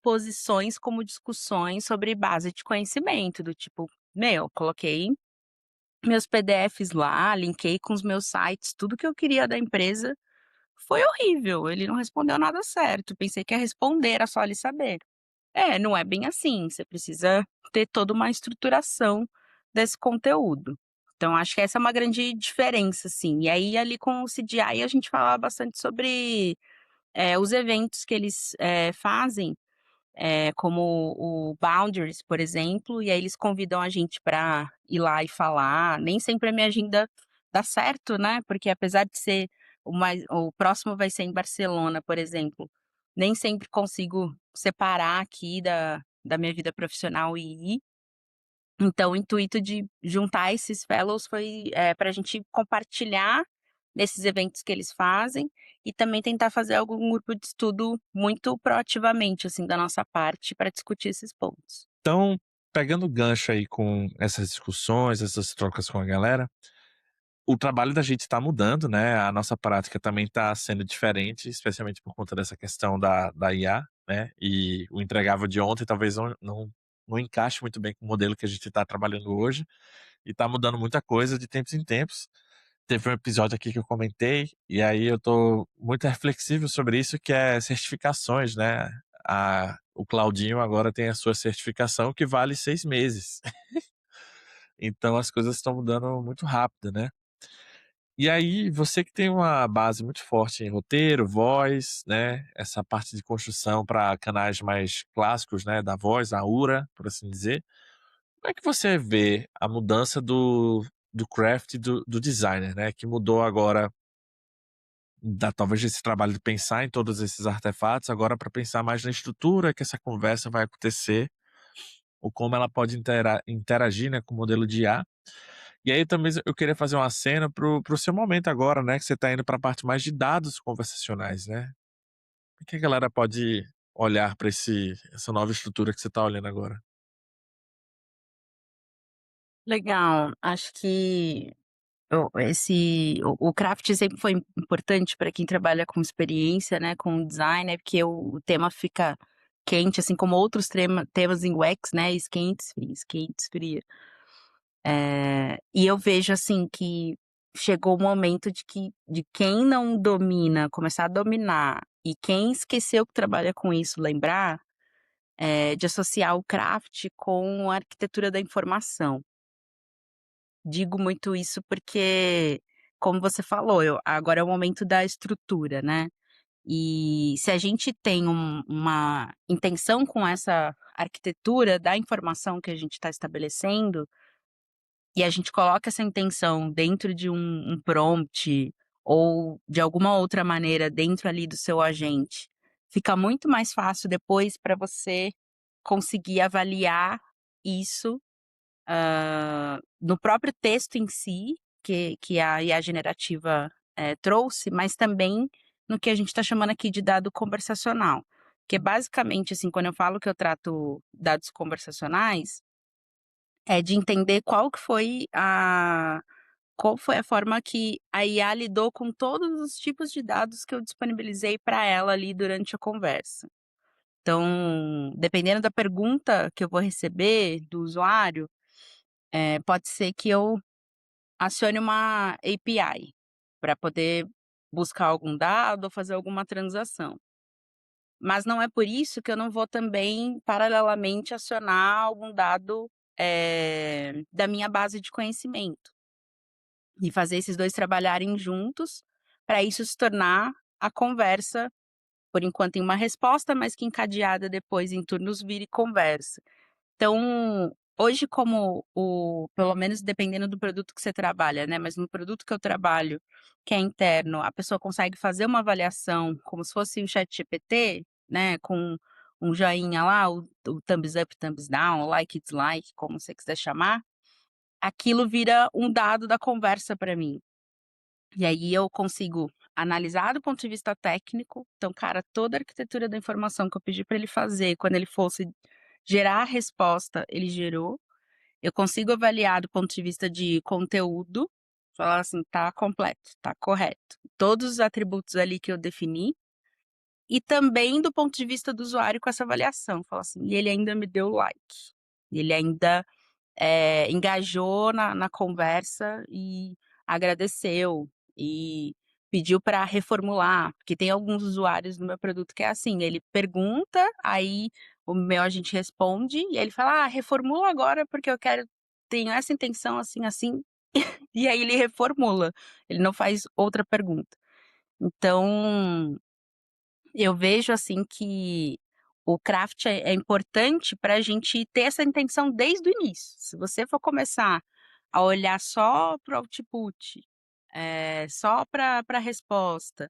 Speaker 1: posições como discussões sobre base de conhecimento, do tipo: "Meu, coloquei meus PDFs lá, linkei com os meus sites, tudo que eu queria da empresa, foi horrível, ele não respondeu nada certo, pensei que ia responder, era só ele saber". Não é bem assim, você precisa ter toda uma estruturação desse conteúdo. Então acho que essa é uma grande diferença, assim. E aí ali com o CGI a gente falava bastante sobre, os eventos que eles, fazem, como o Boundaries, por exemplo, e aí eles convidam a gente para ir lá e falar. Nem sempre a minha agenda dá certo, né, porque apesar de ser o próximo vai ser em Barcelona, por exemplo, nem sempre consigo separar aqui da minha vida profissional e ir. Então o intuito de juntar esses fellows foi, para a gente compartilhar nesses eventos que eles fazem e também tentar fazer algum grupo de estudo muito proativamente, assim, da nossa parte para discutir esses pontos.
Speaker 2: Então, pegando o gancho aí com essas discussões, essas trocas com a galera, o trabalho da gente está mudando, né, a nossa prática também está sendo diferente, especialmente por conta dessa questão da IA, né, e o entregável de ontem talvez não encaixe muito bem com o modelo que a gente está trabalhando hoje, e está mudando muita coisa de tempos em tempos. Teve um episódio aqui que eu comentei, e aí eu tô muito reflexivo sobre isso, que é certificações, né. O Claudinho agora tem a sua certificação que vale 6 meses. Então as coisas estão mudando muito rápido, né. E aí, você que tem uma base muito forte em roteiro, voz, né, essa parte de construção para canais mais clássicos, né, da voz, a URA, por assim dizer. Como é que você vê a mudança do craft do designer, né, que mudou agora da talvez esse trabalho de pensar em todos esses artefatos, agora para pensar mais na estrutura que essa conversa vai acontecer, ou como ela pode interagir, né, com o modelo de IA. E aí também eu queria fazer uma cena pro seu momento agora, né, que você está indo para a parte mais de dados conversacionais, né. O que a galera pode olhar para essa nova estrutura que você está olhando agora?
Speaker 1: Legal, acho que o craft sempre foi importante para quem trabalha com experiência, né, com design, né, porque o tema fica quente, assim como outros temas em UX, né, esquente, esfria, esquente, esfria. E eu vejo, assim, que chegou o momento de quem não domina, começar a dominar, e quem esqueceu que trabalha com isso lembrar, de associar o craft com a arquitetura da informação. Digo muito isso porque, como você falou, agora é o momento da estrutura, né. E se a gente tem uma intenção com essa arquitetura da informação que a gente está estabelecendo, e a gente coloca essa intenção dentro de um prompt, ou de alguma outra maneira dentro ali do seu agente, fica muito mais fácil depois para você conseguir avaliar isso, no próprio texto em si, que a IA generativa, trouxe, mas também no que a gente está chamando aqui de dado conversacional. Que basicamente, assim, quando eu falo que eu trato dados conversacionais, é de entender qual foi a forma que a IA lidou com todos os tipos de dados que eu disponibilizei para ela ali durante a conversa. Então, dependendo da pergunta que eu vou receber do usuário, pode ser que eu acione uma API para poder buscar algum dado ou fazer alguma transação. Mas não é por isso que eu não vou também, paralelamente, acionar algum dado, da minha base de conhecimento. E fazer esses 2 trabalharem juntos, para isso se tornar a conversa, por enquanto em uma resposta, mas que encadeada depois em turnos vire conversa. Então, hoje como pelo menos dependendo do produto que você trabalha, né, mas no produto que eu trabalho, que é interno, a pessoa consegue fazer uma avaliação como se fosse o ChatGPT, né, com um joinha lá, o thumbs up, thumbs down, like, dislike, como você quiser chamar, aquilo vira um dado da conversa para mim. E aí eu consigo analisar do ponto de vista técnico, então, cara, toda a arquitetura da informação que eu pedi para ele fazer, quando ele fosse gerar a resposta, ele gerou. Eu consigo avaliar do ponto de vista de conteúdo, falar assim: "Tá completo, tá correto". Todos os atributos ali que eu defini, e também do ponto de vista do usuário com essa avaliação, falar assim: "E ele ainda me deu like, e ele ainda engajou na conversa e agradeceu, e pediu para reformular, porque tem alguns usuários do meu produto que é assim, ele pergunta, aí o meu agente responde e ele fala: "Ah, reformula agora porque eu tenho essa intenção assim, assim", e aí ele reformula, ele não faz outra pergunta. Então eu vejo, assim, que o craft é importante para a gente ter essa intenção desde o início. Se você for começar a olhar só para o output, só para a resposta,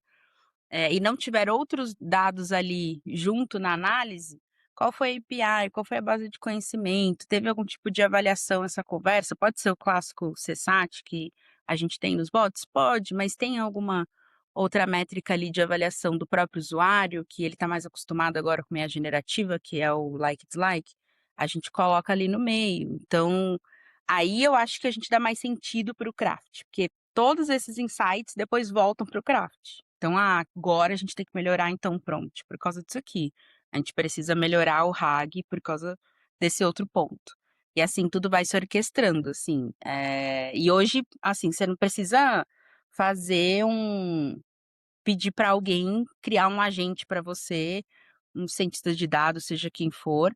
Speaker 1: e não tiver outros dados ali junto na análise, qual foi a API, qual foi a base de conhecimento, teve algum tipo de avaliação essa conversa? Pode ser o clássico CSAT que a gente tem nos bots? Pode, mas tem alguma outra métrica ali de avaliação do próprio usuário, que ele está mais acostumado agora com IA generativa, que é o like dislike, a gente coloca ali no meio. Então, aí eu acho que a gente dá mais sentido para o craft, porque todos esses insights depois voltam para o craft. Então, agora a gente tem que melhorar então o prompt por causa disso aqui. A gente precisa melhorar o RAG por causa desse outro ponto. E assim, tudo vai se orquestrando, assim. E hoje, assim, você não precisa fazer pedir para alguém criar um agente para você, um cientista de dados, seja quem for,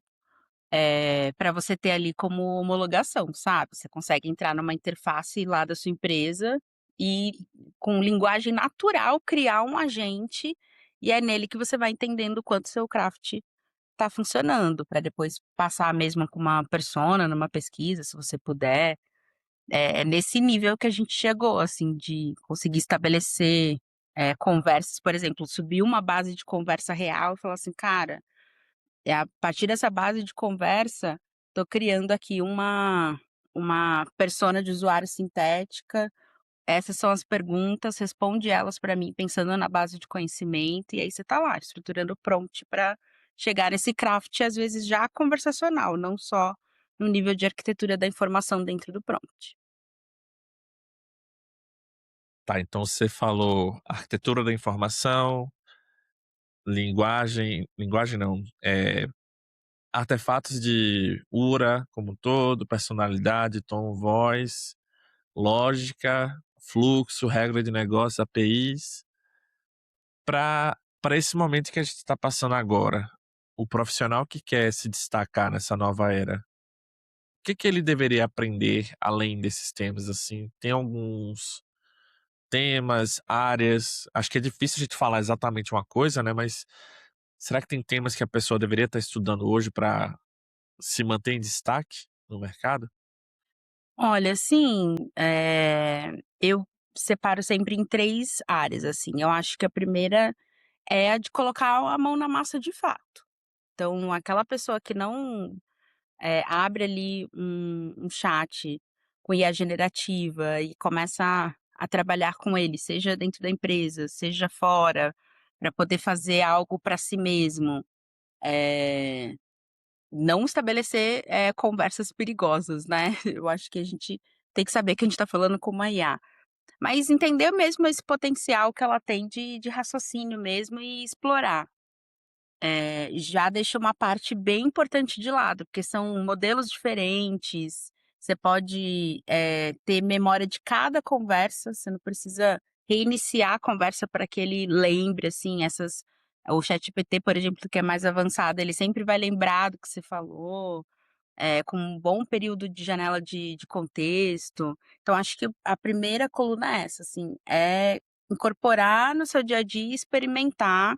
Speaker 1: para você ter ali como homologação, sabe. Você consegue entrar numa interface lá da sua empresa e, com linguagem natural, criar um agente, e é nele que você vai entendendo o quanto seu craft está funcionando, para depois passar mesmo com uma persona numa pesquisa, se você puder. É nesse nível que a gente chegou, assim, de conseguir estabelecer, conversas, por exemplo, subir uma base de conversa real e falar assim: "Cara, a partir dessa base de conversa, tô criando aqui uma persona de usuário sintética, essas são as perguntas, responde elas para mim pensando na base de conhecimento", e aí você tá lá estruturando o prompt para chegar nesse craft, às vezes já conversacional, não só no nível de arquitetura da informação dentro do prompt.
Speaker 2: Tá, então você falou arquitetura da informação, linguagem não, artefatos de URA como um todo, personalidade, tom, voz, lógica, fluxo, regra de negócio, APIs, para esse momento que a gente está passando agora. O profissional que quer se destacar nessa nova era, o que que ele deveria aprender além desses temas, assim? Tem alguns temas, áreas, acho que é difícil a gente falar exatamente uma coisa, né, mas será que tem temas que a pessoa deveria estar estudando hoje para se manter em destaque no mercado?
Speaker 1: Olha, assim, eu separo sempre em 3 áreas, assim. Eu acho que a primeira é a de colocar a mão na massa de fato. Então, aquela pessoa que não, abre ali um chat com IA generativa e começa a trabalhar com ele, seja dentro da empresa, seja fora, para poder fazer algo para si mesmo, eh não estabelecer, conversas perigosas, né. Eu acho que a gente tem que saber que a gente está falando com uma IA. Mas entender mesmo esse potencial que ela tem de raciocínio mesmo e explorar. Já deixa uma parte bem importante de lado, porque são modelos diferentes, você pode, ter memória de cada conversa, você não precisa reiniciar a conversa para que ele lembre, assim, essas o ChatGPT, por exemplo, que é mais avançado, ele sempre vai lembrar do que você falou, com um bom período de janela de contexto. Então acho que a primeira coluna é essa, assim, é incorporar no seu dia a dia e experimentar,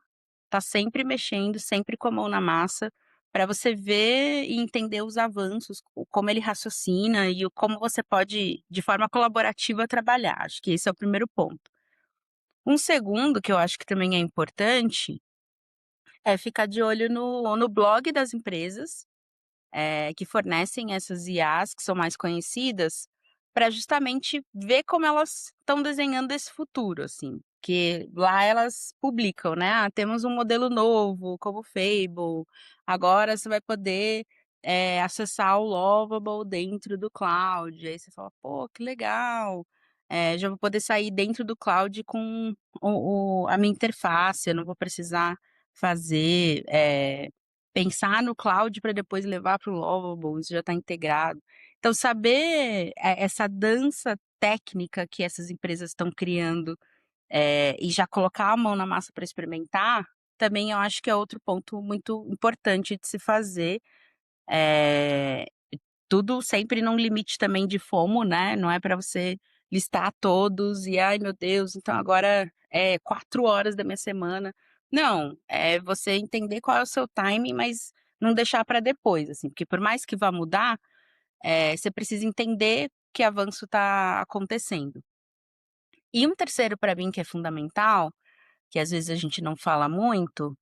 Speaker 1: tá sempre mexendo, sempre com a mão na massa, para você ver e entender os avanços, o como ele raciocina e o como você pode, de forma colaborativa, trabalhar. Acho que esse é o primeiro ponto. Um segundo, que eu acho que também é importante, é ficar de olho no blog das empresas que fornecem essas IAs que são mais conhecidas, para justamente ver como elas estão desenhando esse futuro, assim. Que lá elas publicam, né: "Ah, temos um modelo novo, como o Fable, agora você vai poder, acessar o Lovable dentro do cloud". Aí você fala: "Pô, que legal, já vou poder sair dentro do cloud com a minha interface, eu não vou precisar fazer, pensar no cloud para depois levar para o Lovable, isso já está integrado". Então saber, essa dança técnica que essas empresas estão criando, e já colocar a mão na massa para experimentar, também eu acho que é outro ponto muito importante de se fazer. Eh, Tudo sempre num limite também de FOMO, né, não é para você listar todos e: "Ai meu Deus, então agora é 4 horas da minha semana". Não, é você entender qual é o seu timing, mas não deixar para depois, assim, porque por mais que vá mudar, você precisa entender que avanço está acontecendo. E um terceiro para mim que é fundamental, que às vezes a gente não fala muito,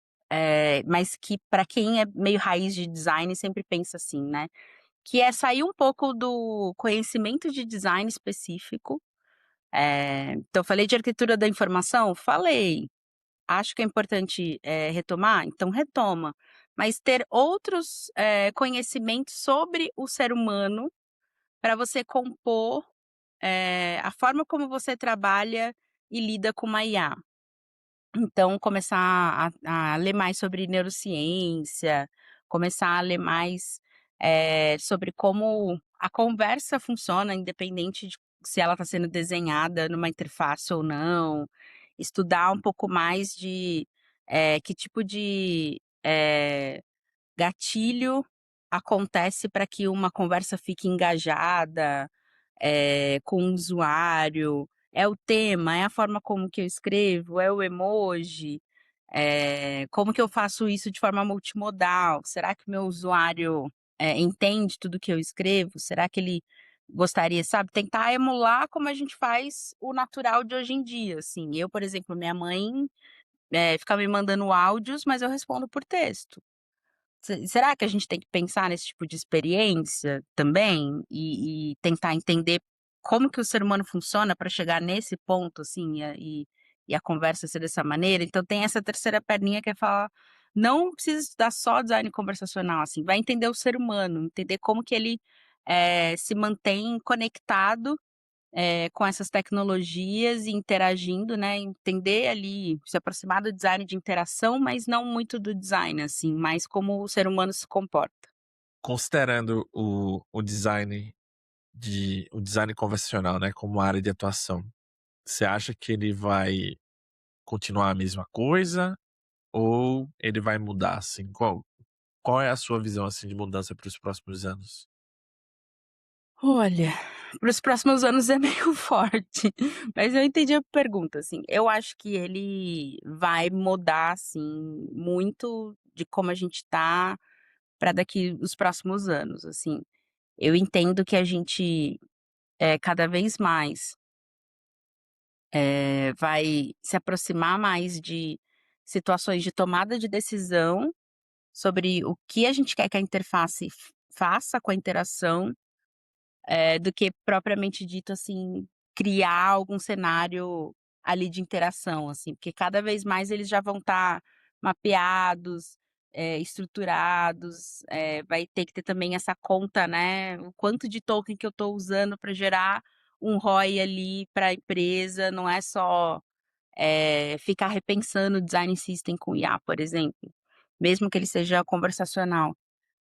Speaker 1: mas que para quem é meio raiz de design sempre pensa assim, né, que é sair um pouco do conhecimento de design específico. Então eu falei de arquitetura da informação? Falei. Acho que é importante, retomar? Então retoma. Mas ter outros, conhecimentos sobre o ser humano para você compor, a forma como você trabalha e lida com uma IA. Então, começar a ler mais sobre neurociência, começar a ler mais, sobre como a conversa funciona, independente de se ela está sendo desenhada numa interface ou não. Estudar um pouco mais de, que tipo de, gatilho acontece para que uma conversa fique engajada, com o usuário. É o tema, é a forma como que eu escrevo, é o emoji, como que eu faço isso de forma multimodal? Será que o meu usuário, entende tudo que eu escrevo? Será que ele gostaria, sabe, tentar emular como a gente faz o natural de hoje em dia, assim. Eu, por exemplo, minha mãe, fica me mandando áudios, mas eu respondo por texto. Será que a gente tem que pensar nesse tipo de experiência também? E tentar entender como que o ser humano funciona para chegar nesse ponto, assim, e a conversa ser dessa maneira? Então tem essa terceira perninha que é falar: não precisa estudar só design conversacional, assim, vai entender o ser humano, entender como que ele, se mantém conectado, com essas tecnologias e interagindo, né, entender ali, se aproximar do design de interação, mas não muito do design, assim, mais como o ser humano se comporta.
Speaker 2: Considerando o design convencional, né, como área de atuação, você acha que ele vai continuar a mesma coisa ou ele vai mudar, assim? Qual é a sua visão, assim, de mudança para os próximos anos?
Speaker 1: Olha, para os próximos anos é meio forte, mas eu entendi a pergunta, assim. Eu acho que ele vai mudar, assim, muito de como a gente tá para daqui os próximos anos, assim. Eu entendo que a gente, cada vez mais, vai se aproximar mais de situações de tomada de decisão sobre o que a gente quer que a interface faça com a interação. Do que propriamente dito, assim, criar algum cenário ali de interação, assim, porque cada vez mais eles já vão estar mapeados, estruturados, vai ter que ter também essa conta, né, o quanto de token que eu estou usando para gerar um ROI ali para a empresa, não é só ficar repensando o design system com IA, por exemplo, mesmo que ele seja conversacional.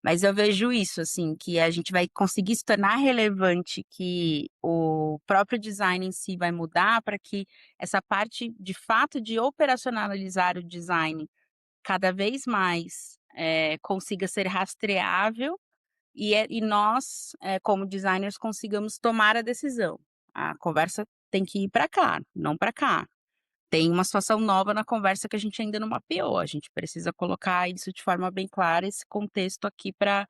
Speaker 1: Mas eu vejo isso, assim, que a gente vai conseguir se tornar relevante, que o próprio design em si vai mudar para que essa parte, de fato, de operacionalizar o design cada vez mais, consiga ser rastreável e nós, como designers, consigamos tomar a decisão. A conversa tem que ir para cá, não para cá. Tem uma situação nova na conversa que a gente ainda não mapeou, a gente precisa colocar isso de forma bem clara, esse contexto aqui para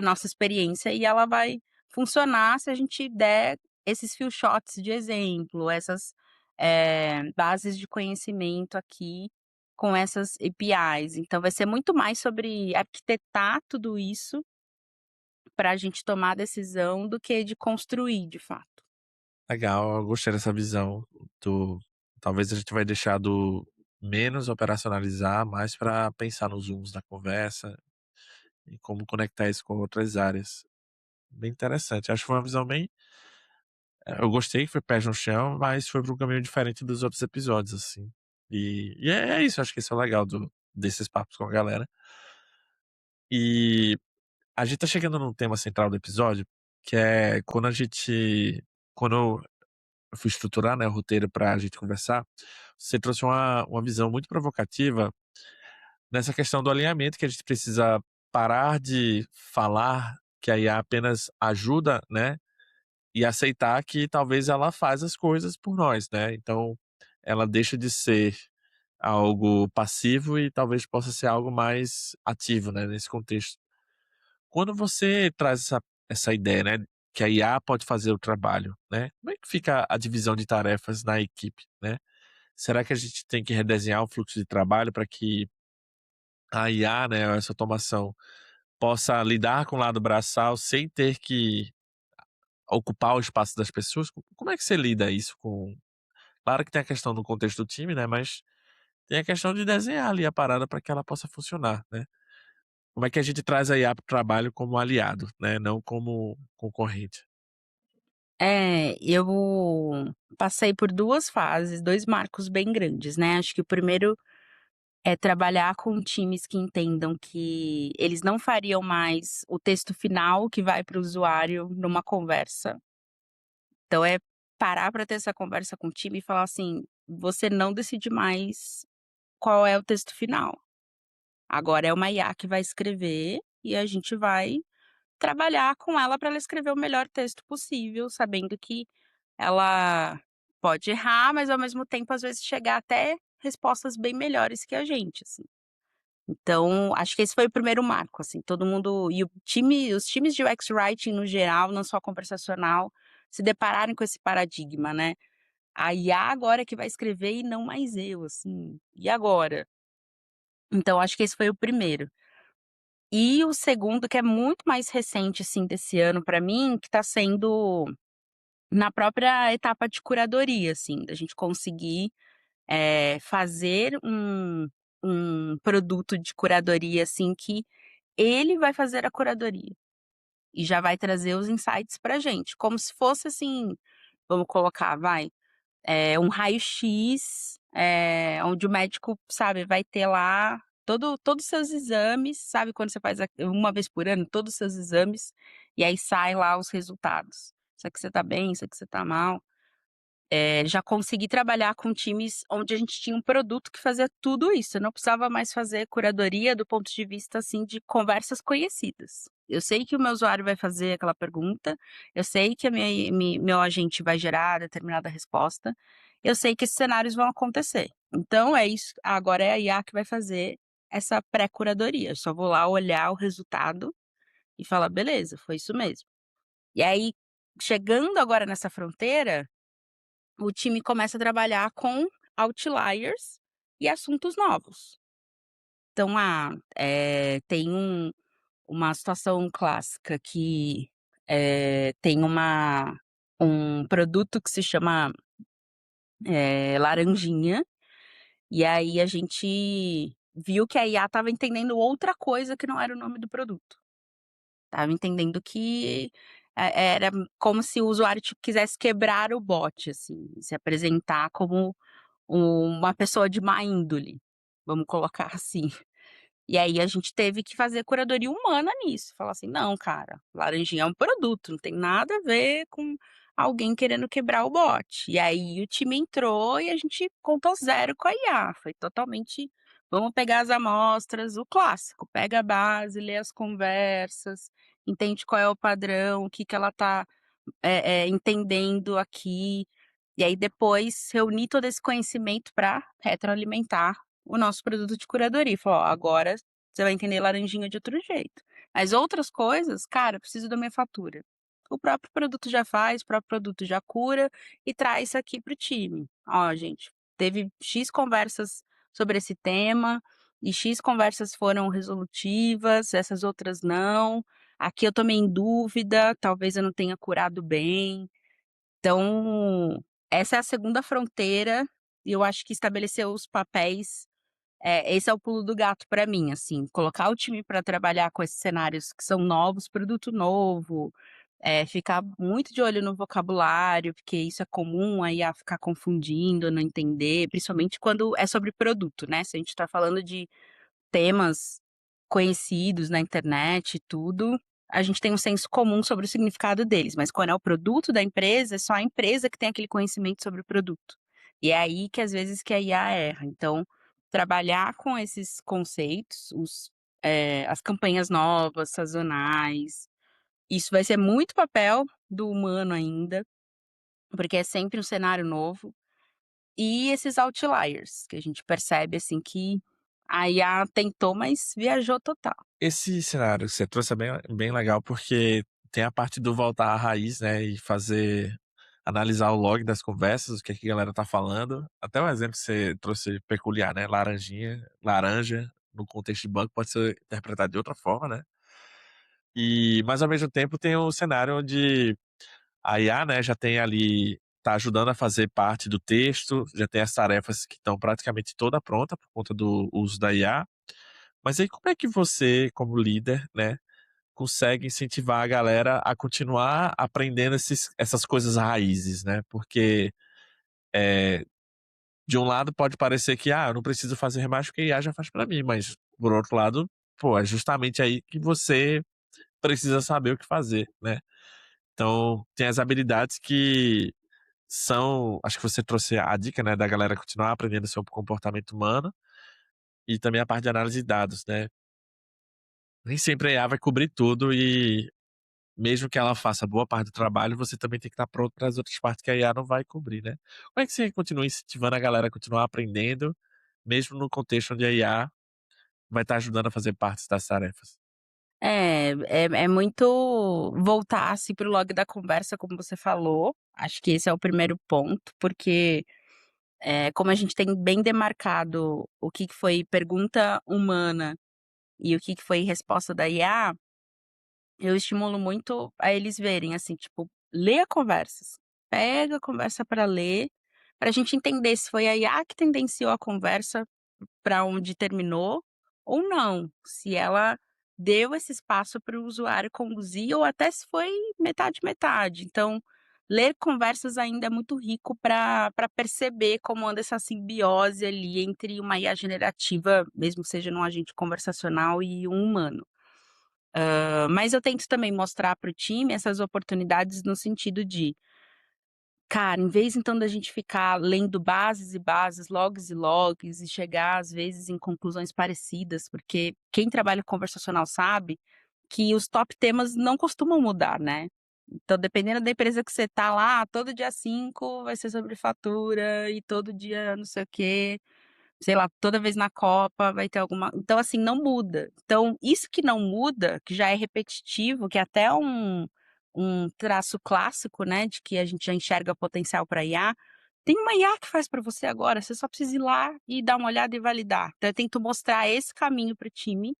Speaker 1: nossa experiência e ela vai funcionar se a gente der esses few shots de exemplo, essas, bases de conhecimento aqui com essas APIs. Então vai ser muito mais sobre arquitetar tudo isso para a gente tomar a decisão do que de construir de fato.
Speaker 2: Legal, eu gostei dessa visão do talvez a gente vai deixar do menos operacionalizar, mais para pensar nos zooms da conversa e como conectar isso com outras áreas. Bem interessante, acho que foi uma visão bem eu gostei, foi pés no chão, mas foi para um caminho diferente dos outros episódios, assim. E é isso, acho que isso é legal desses papos com a galera. E a gente tá chegando num tema central do episódio, que é quando eu fui estruturar, né, o roteiro pra gente conversar, você trouxe uma visão muito provocativa nessa questão do alinhamento, que a gente precisa parar de falar que a IA apenas ajuda, né, e aceitar que talvez ela faz as coisas por nós, né. Então, ela deixa de ser algo passivo e talvez possa ser algo mais ativo, né, nesse contexto. Quando você traz essa ideia, né, que a IA pode fazer o trabalho, né, como é que fica a divisão de tarefas na equipe, né? Será que a gente tem que redesenhar o fluxo de trabalho para que a IA, né, essa automação, possa lidar com o lado braçal sem ter que ocupar o espaço das pessoas? Como é que você lida isso com claro que tem a questão do contexto do time, né, mas tem a questão de desenhar ali a parada para que ela possa funcionar, né? Como é que a gente traz a IA para o trabalho como aliado, né, não como concorrente?
Speaker 1: Eu passei por 2 fases, 2 marcos bem grandes, né. Acho que o primeiro é trabalhar com times que entendam que eles não fariam mais o texto final que vai para o usuário numa conversa. Então é parar para ter essa conversa com o time e falar assim: "Você não decide mais qual é o texto final. Agora é uma IA que vai escrever e a gente vai trabalhar com ela para ela escrever o melhor texto possível, sabendo que ela pode errar, mas ao mesmo tempo, às vezes, chegar até respostas bem melhores que a gente, assim. Então, acho que esse foi o primeiro marco, assim, todo mundo e os times de UX Writing no geral, não só conversacional, se depararem com esse paradigma, né. A IA agora é que vai escrever e não mais eu, assim, e agora? Então acho que esse foi o primeiro. E o segundo, que é muito mais recente, assim, desse ano pra mim, que tá sendo na própria etapa de curadoria, assim, da gente conseguir, fazer um produto de curadoria, assim, que ele vai fazer a curadoria e já vai trazer os insights pra gente, como se fosse, assim, vamos colocar, vai, um raio-x, onde o médico, sabe, vai ter lá todos os seus exames, sabe quando você faz uma vez por ano todos os seus exames, e aí sai lá os resultados. Isso aqui você tá bem, isso aqui você tá mal. Já consegui trabalhar com times onde a gente tinha um produto que fazia tudo isso, eu não precisava mais fazer curadoria do ponto de vista, assim, de conversas conhecidas. Eu sei que o meu usuário vai fazer aquela pergunta, eu sei que a meu agente vai gerar determinada resposta, eu sei que esses cenários vão acontecer. Então é isso, agora é a IA que vai fazer essa pré-curadoria, eu só vou lá olhar o resultado e falar: "Beleza, foi isso mesmo". E aí, chegando agora nessa fronteira, o time começa a trabalhar com outliers e assuntos novos. Então, tem uma situação clássica que, tem um produto que se chama, laranjinha, e aí a gente viu que a IA estava entendendo outra coisa que não era o nome do produto. Estava entendendo que era como se o usuário, tipo, quisesse quebrar o bot, assim, se apresentar como uma pessoa de má índole, vamos colocar assim. E aí a gente teve que fazer curadoria humana nisso, falar assim: "Não, cara, laranjinha é um produto, não tem nada a ver com alguém querendo quebrar o bot". E aí o time entrou e a gente contou zero com a IA, foi totalmente: "Vamos pegar as amostras", o clássico, pega a base, lê as conversas, entende qual é o padrão, o que que ela tá entendendo aqui, e aí depois reunir todo esse conhecimento para retroalimentar o nosso produto de curadoria, falar: "Ó, agora você vai entender laranjinha de outro jeito, mas outras coisas, cara, eu preciso da minha fatura". O próprio produto já faz, o próprio produto já cura e traz isso aqui para o time. "Ó, gente, teve X conversas sobre esse tema e X conversas foram resolutivas, essas outras não. Aqui eu tomei em dúvida, talvez eu não tenha curado bem". Então, essa é a segunda fronteira, e eu acho que estabelecer os papéis, esse é o pulo do gato para mim, assim, colocar o time para trabalhar com esses cenários que são novos, produto novo, ficar muito de olho no vocabulário, porque isso é comum aí a ficar confundindo, não entender, principalmente quando é sobre produto, né, se a gente está falando de temas conhecidos na internet e tudo, a gente tem um senso comum sobre o significado deles, mas quando é o produto da empresa, é só a empresa que tem aquele conhecimento sobre o produto. E é aí que às vezes que a IA erra. Então, trabalhar com esses conceitos, as campanhas novas, sazonais, isso vai ser muito papel do humano ainda, porque é sempre um cenário novo. E esses outliers, que a gente percebe, assim, que a IA tentou, mas viajou total.
Speaker 2: Esse cenário que você trouxe é bem legal, porque tem a parte do voltar à raiz, né, e fazer analisar o log das conversas, o que é que a galera tá falando. Até o exemplo que você trouxe peculiar, né, laranjinha, laranja, no contexto de banco pode ser interpretado de outra forma, né. Mas ao mesmo tempo tem um cenário onde a IA, né, já tem ali tá ajudando a fazer parte do texto, já tem as tarefas que estão praticamente toda pronta por conta do uso da IA. Mas aí como é que você, como líder, né, consegue incentivar a galera a continuar aprendendo essas coisas raízes, né? Porque, de um lado pode parecer que, eu não preciso fazer mais porque a IA já faz pra mim, mas por outro lado, pô, é justamente aí que você precisa saber o que fazer, né? Então, tem as habilidades que são, acho que você trouxe a dica, né, da galera continuar aprendendo sobre o comportamento humano e também a parte de análise de dados, né? Nem sempre a IA vai cobrir tudo e mesmo que ela faça boa parte do trabalho, você também tem que estar pronto para as outras partes que a IA não vai cobrir, né. Como é que você continua incentivando a galera a continuar aprendendo, mesmo no contexto onde a IA vai estar ajudando a fazer partes das tarefas?
Speaker 1: É muito voltar, assim, para o log da conversa, como você falou. Acho que esse é o primeiro ponto, porque, como a gente tem bem demarcado o que que foi pergunta humana e o que que foi resposta da IA, eu estimulo muito a eles verem, assim, tipo, lê a conversa, pega a conversa para ler, para a gente entender se foi a IA que tendenciou a conversa para onde terminou ou não, se ela deu esse espaço para o usuário conduzir ou até se foi metade metade. Então, ler conversas ainda é muito rico para perceber como anda essa simbiose ali entre uma IA generativa, mesmo que seja num agente conversacional, e um humano. Mas eu tento também mostrar para o time essas oportunidades no sentido de: cara, em vez então da gente ficar lendo bases e bases, logs e logs e chegar às vezes em conclusões parecidas, porque quem trabalha conversacional sabe que os top temas não costumam mudar, né. Então dependendo da empresa que você tá lá, todo dia 5 vai ser sobre fatura e todo dia não sei o quê. Sei lá, toda vez na Copa vai ter alguma, então assim, não muda. Então, isso que não muda, que já é repetitivo, que é até um traço clássico, né, de que a gente já enxerga potencial para IA, tem uma IA que faz para você agora, você só precisa ir lá e dar uma olhada e validar. Então eu tento mostrar esse caminho para o time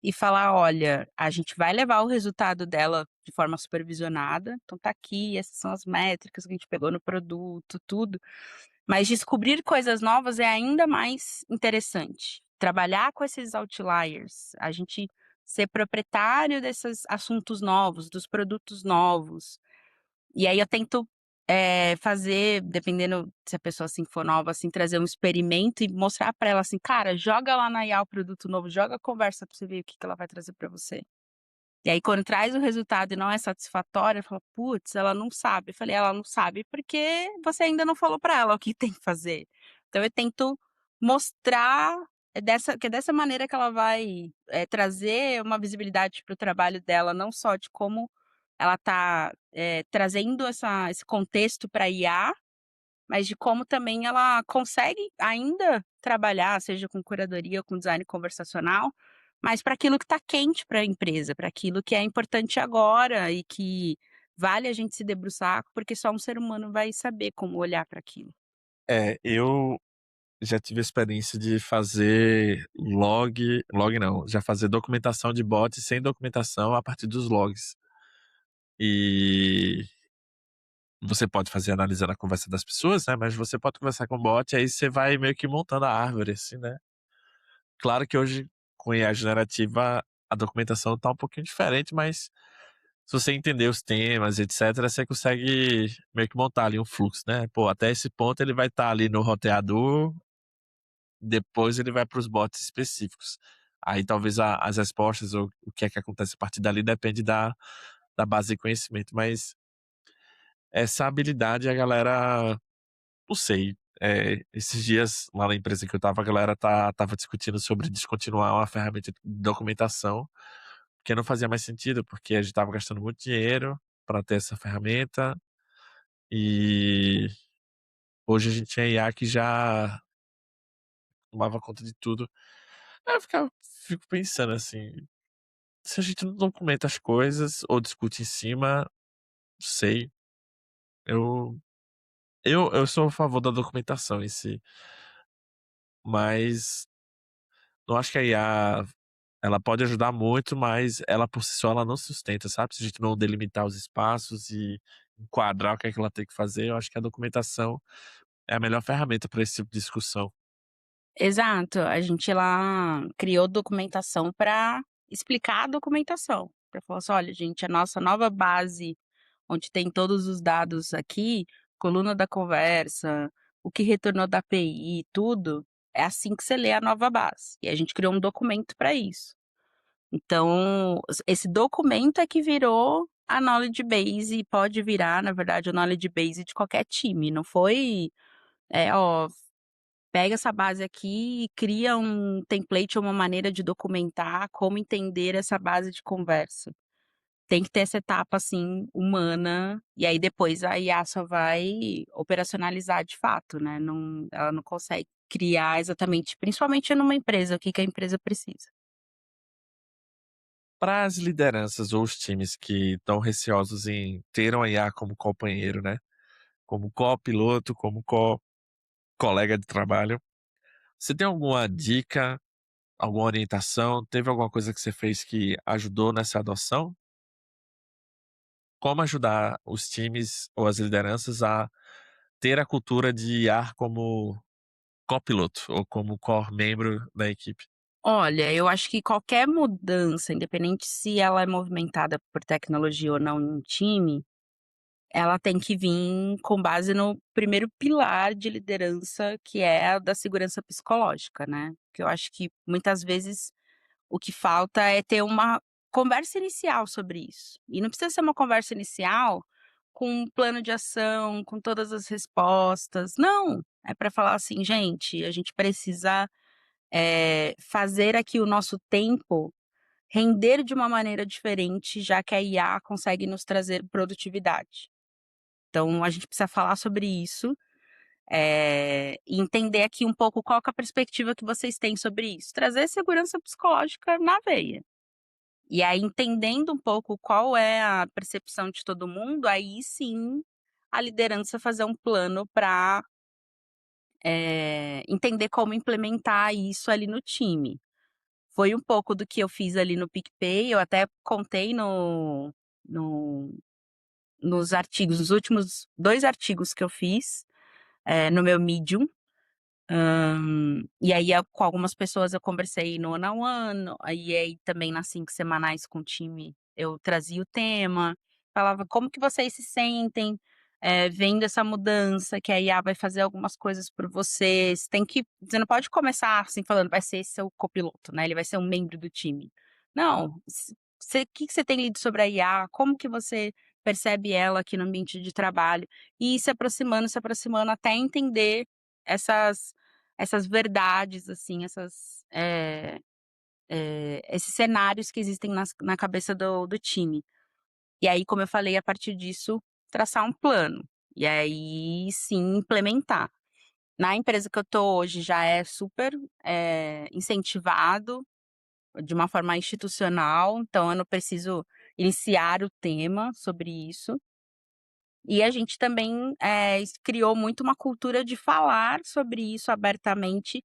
Speaker 1: e falar: "Olha, a gente vai levar o resultado dela de forma supervisionada, então tá aqui, essas são as métricas que a gente pegou no produto, tudo, mas descobrir coisas novas é ainda mais interessante. Trabalhar com esses outliers, a gente ser proprietário desses assuntos novos, dos produtos novos. E aí eu tento, fazer, dependendo se a pessoa, assim, for nova, assim, trazer um experimento e mostrar para ela, assim: "Cara, joga lá na IA o produto novo, joga a conversa para você ver o que que ela vai trazer para você". E aí quando traz o resultado e não é satisfatório, fala: "Putz, ela não sabe". Eu falei: "Ela não sabe porque você ainda não falou para ela o que tem que fazer". Então eu tento mostrar, é dessa maneira que ela vai, trazer uma visibilidade para o trabalho dela, não só de como ela está, trazendo esse contexto pra IA, mas de como também ela consegue ainda trabalhar, seja com curadoria ou com design conversacional, mas para aquilo que está quente para a empresa, para aquilo que é importante agora e que vale a gente se debruçar, porque só um ser humano vai saber como olhar para aquilo.
Speaker 2: Eu já tive a experiência de fazer log não, já fazer documentação de bot sem documentação a partir dos logs. E você pode fazer analisando a conversa das pessoas, né, mas você pode conversar com o bot, aí você vai meio que montando a árvore, assim, né. Claro que hoje, com IA generativa, a documentação tá um pouquinho diferente, mas se você entender os temas, etcétera, você consegue meio que montar ali um fluxo, né. Pô, até esse ponto ele vai estar ali no roteador, depois ele vai para os bots específicos. Aí talvez a as respostas ou o que é que acontece a partir dali depende da base de conhecimento, mas essa habilidade a galera, não sei, esses dias lá na empresa que eu estava, a galera estava discutindo sobre descontinuar uma ferramenta de documentação, porque não fazia mais sentido, porque a gente estava gastando muito dinheiro para ter essa ferramenta, e hoje a gente tinha IA que já tomava conta de tudo. Aí eu fico pensando assim, se a gente não documenta as coisas ou discute em cima, não sei, eu eu sou a favor da documentação em si, mas não acho que a IA, ela pode ajudar muito, mas ela por si só ela não sustenta, sabe. Se a gente não delimitar os espaços e enquadrar o que é que ela tem que fazer, eu acho que a documentação é a melhor ferramenta para esse tipo de discussão.
Speaker 1: Exato, a gente lá criou documentação para explicar a documentação, para falar assim: "Olha gente, a nossa nova base, onde tem todos os dados aqui, coluna da conversa, o que retornou da API, tudo, é assim que você lê a nova base". E a gente criou um documento para isso. Então, esse documento é que virou a knowledge base e pode virar, na verdade, a knowledge base de qualquer time, não foi, "Ó, pega essa base aqui e cria um template ou uma maneira de documentar como entender essa base de conversa". Tem que ter essa etapa, assim, humana, e aí depois a IA só vai operacionalizar de fato, né, ela não consegue criar exatamente, principalmente numa empresa, o que que a empresa precisa.
Speaker 2: Para as lideranças ou os times que estão receosos em ter uma IA como companheiro, né, como copiloto, como colega de trabalho, você tem alguma dica, alguma orientação? Teve alguma coisa que você fez que ajudou nessa adoção? Como ajudar os times ou as lideranças a ter a cultura de IA como copiloto ou como core membro da equipe?
Speaker 1: Olha, eu acho que qualquer mudança, independente se ela é movimentada por tecnologia ou não em um time, ela tem que vir com base no primeiro pilar de liderança, que é a da segurança psicológica, né. Que eu acho que muitas vezes o que falta é ter uma conversa inicial sobre isso. E não precisa ser uma conversa inicial com um plano de ação, com todas as respostas. Não, é para falar assim: "Gente, a gente precisa, fazer aqui o nosso tempo render de uma maneira diferente, já que a IA consegue nos trazer produtividade. Então a gente precisa falar sobre isso, e entender aqui um pouco qual que é a perspectiva que vocês têm sobre isso. Trazer segurança psicológica na veia. E aí entendendo um pouco qual é a percepção de todo mundo, aí sim a liderança fazer um plano para entender como implementar isso ali no time. Foi um pouco do que eu fiz ali no PicPay, eu até contei no nos artigos, nos últimos 2 artigos que eu fiz, no meu Medium. E aí, com algumas pessoas eu conversei no one on one, aí também nas 5 semanais com o time eu trazia o tema, falava: "Como que vocês se sentem, vendo essa mudança que a IA vai fazer algumas coisas por vocês?". Você não pode começar, assim, falando: "Vai ser seu copiloto, né, ele vai ser um membro do time". Não, que você tem lido sobre a IA? Como que você percebe ela aqui no ambiente de trabalho? E ir se aproximando até entender essas verdades, assim, esses cenários que existem na cabeça do time. E aí, como eu falei, a partir disso, traçar um plano. E aí sim implementar. Na empresa que eu tô hoje já é super, incentivado de uma forma institucional, então eu não preciso iniciar o tema sobre isso. E a gente também, criou muito uma cultura de falar sobre isso abertamente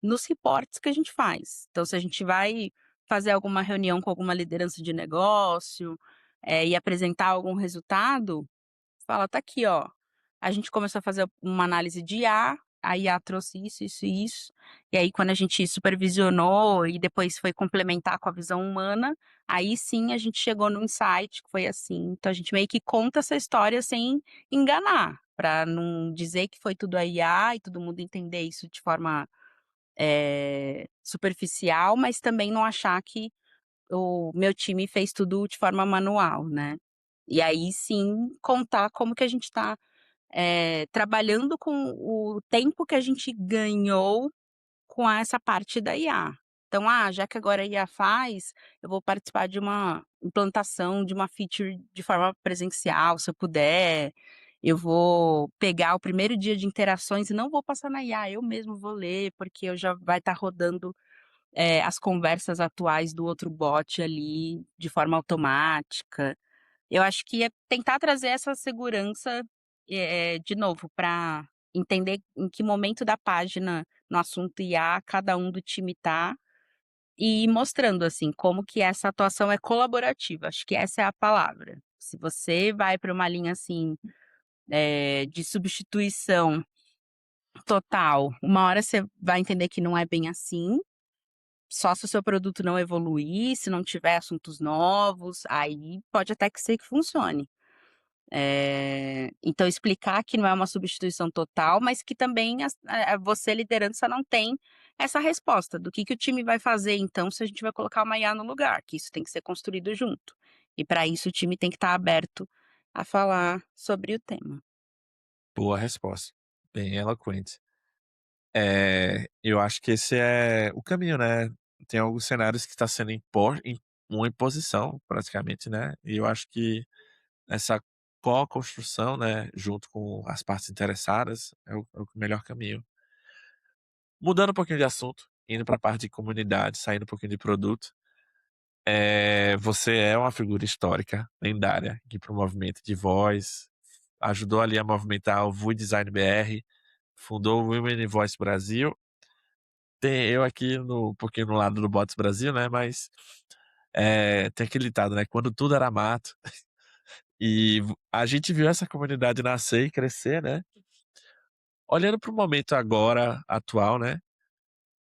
Speaker 1: nos reportes que a gente faz. Então, se a gente vai fazer alguma reunião com alguma liderança de negócio, e apresentar algum resultado, fala: "Tá aqui, ó, a gente começou a fazer uma análise de IA, a IA trouxe isso, isso e isso, e aí quando a gente supervisionou e depois foi complementar com a visão humana, aí sim a gente chegou no insight que foi assim". Então a gente meio que conta essa história sem enganar, para não dizer que foi tudo a IA e todo mundo entender isso de forma, superficial, mas também não achar que o meu time fez tudo de forma manual, né. E aí sim contar como que a gente está trabalhando com o tempo que a gente ganhou com essa parte da IA. Então, já que agora a IA faz, eu vou participar de uma implantação de uma feature de forma presencial, se eu puder. Eu vou pegar o primeiro dia de interações e não vou passar na IA, eu mesmo vou ler, porque eu já vai estar rodando, as conversas atuais do outro bot ali de forma automática. Eu acho que é tentar trazer essa segurança, de novo, para entender em que momento da página no assunto IA cada um do time tá, e ir mostrando, assim, como que essa atuação é colaborativa, acho que essa é a palavra. Se você vai para uma linha, assim, de substituição total, uma hora você vai entender que não é bem assim, só se o seu produto não evoluir, se não tiver assuntos novos, aí pode até que ser que funcione. Então explicar que não é uma substituição total, mas que também você liderança não tem essa resposta do que o time vai fazer então se a gente vai colocar uma IA no lugar, que isso tem que ser construído junto. E para isso o time tem que estar aberto a falar sobre o tema.
Speaker 2: Boa resposta, bem eloquente. Eu acho que esse é o caminho, né. Tem alguns cenários que está sendo uma imposição praticamente, né, e eu acho que essa co-construção, né, junto com as partes interessadas é o melhor caminho. Mudando um pouquinho de assunto, indo para a parte de comunidade, saindo um pouquinho de produto, você é uma figura histórica, lendária, aqui para o movimento de voz, ajudou ali a movimentar o vui Design BR, fundou o Women in Voice Brasil. Tem eu aqui um pouquinho no lado do Bots Brasil, né, mas, tem aquele ditado, né, quando tudo era mato, e a gente viu essa comunidade nascer e crescer, né. Olhando para o momento agora, atual, né,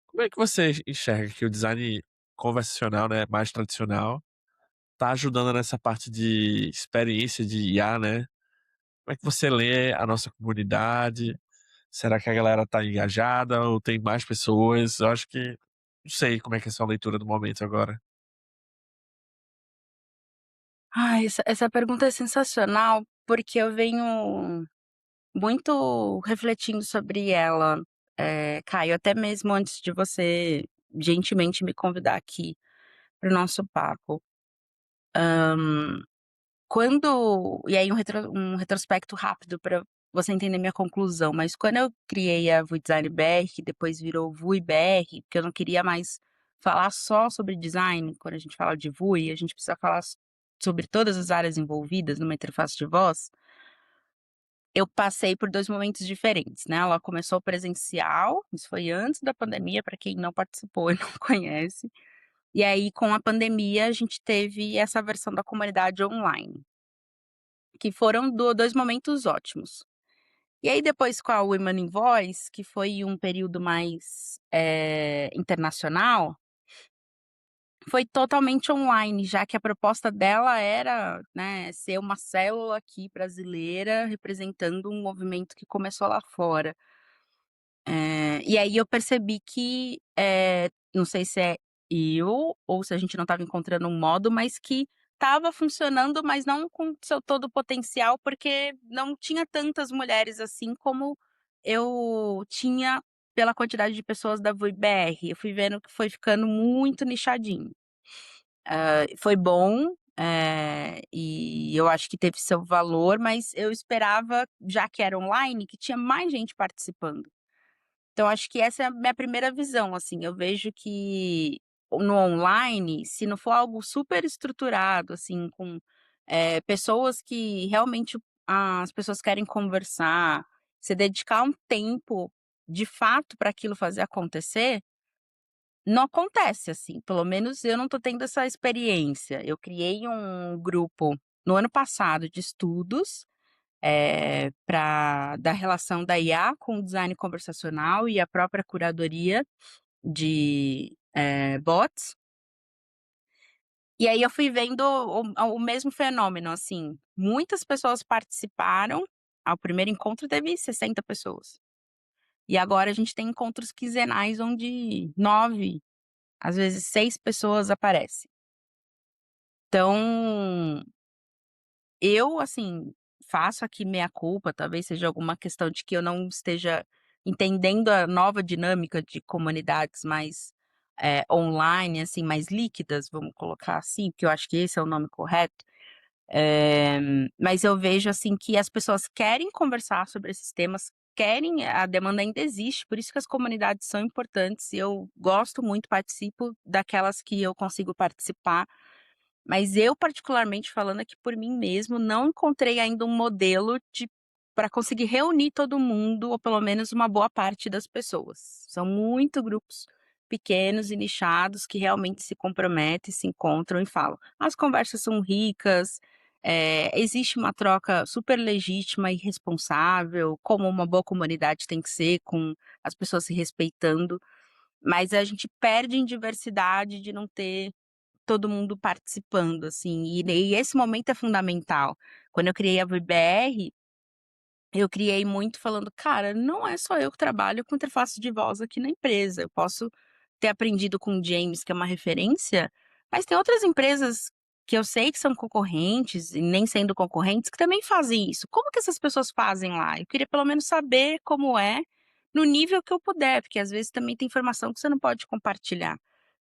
Speaker 2: como é que você enxerga que o design conversacional, né, mais tradicional, tá ajudando nessa parte de experiência de IA, né? Como é que você lê a nossa comunidade? Será que a galera tá engajada ou tem mais pessoas? Eu acho que não sei como é que é a sua leitura do momento agora.
Speaker 1: Essa pergunta é sensacional, porque eu venho muito refletindo sobre ela, Caio, até mesmo antes de você gentilmente me convidar aqui para o nosso papo. E aí um retrospecto rápido para você entender minha conclusão, mas quando eu criei a Vui Design BR, que depois virou Vui BR, porque eu não queria mais falar só sobre design, quando a gente fala de Vui, a gente precisa falar sobre todas as áreas envolvidas numa interface de voz. Eu passei por 2 momentos diferentes, né, ela começou presencial, isso foi antes da pandemia, para quem não participou e não conhece, e aí com a pandemia a gente teve essa versão da comunidade online, que foram 2 momentos ótimos. E aí depois com a Women in Voice, que foi um período mais, internacional, foi totalmente online, já que a proposta dela era, né, ser uma célula aqui brasileira representando um movimento que começou lá fora. E aí eu percebi que, não sei se é eu ou se a gente não estava encontrando um modo, mas que estava funcionando, mas não com seu todo o potencial, porque não tinha tantas mulheres assim como eu tinha pela quantidade de pessoas da VUI-BR. Eu fui vendo que foi ficando muito nichadinho. Foi bom, e eu acho que teve seu valor, mas eu esperava, já que era online, que tinha mais gente participando. Então acho que essa é a minha primeira visão, assim, eu vejo que no online, se não for algo super estruturado, assim, com, pessoas que realmente as pessoas querem conversar, se dedicar um tempo, de fato, para aquilo fazer acontecer, não acontece, assim, pelo menos eu não estou tendo essa experiência. Eu criei um grupo no ano passado de estudos, da relação da IA com o design conversacional e a própria curadoria de, bots. E aí eu fui vendo o mesmo fenômeno, assim, muitas pessoas participaram, ao primeiro encontro teve 60 pessoas. E agora a gente tem encontros quinzenais onde 9, às vezes 6 pessoas aparecem. Então eu, assim, faço aqui meia culpa, talvez seja alguma questão de que eu não esteja entendendo a nova dinâmica de comunidades mais, online, assim, mais líquidas, vamos colocar assim, porque eu acho que esse é o nome correto. Eh, mas eu vejo, assim, que as pessoas querem conversar sobre esses temas, querem, a demanda ainda existe, por isso que as comunidades são importantes e eu gosto muito, participo daquelas que eu consigo participar, mas eu particularmente falando aqui por mim mesmo, não encontrei ainda um modelo de para conseguir reunir todo mundo, ou pelo menos uma boa parte das pessoas. São muito grupos pequenos e nichados que realmente se comprometem, se encontram e falam. As conversas são ricas, existe uma troca super legítima e responsável, como uma boa comunidade tem que ser, com as pessoas se respeitando, mas a gente perde em diversidade de não ter todo mundo participando, assim, e esse momento é fundamental. Quando eu criei a VBR, eu criei muito falando: "Cara, não é só eu que trabalho com interface de voz aqui na empresa, eu posso ter aprendido com o James, que é uma referência, mas tem outras empresas que eu sei que são concorrentes e nem sendo concorrentes, que também fazem isso. Como que essas pessoas fazem lá? Eu queria pelo menos saber como é, no nível que eu puder, porque às vezes também tem informação que você não pode compartilhar".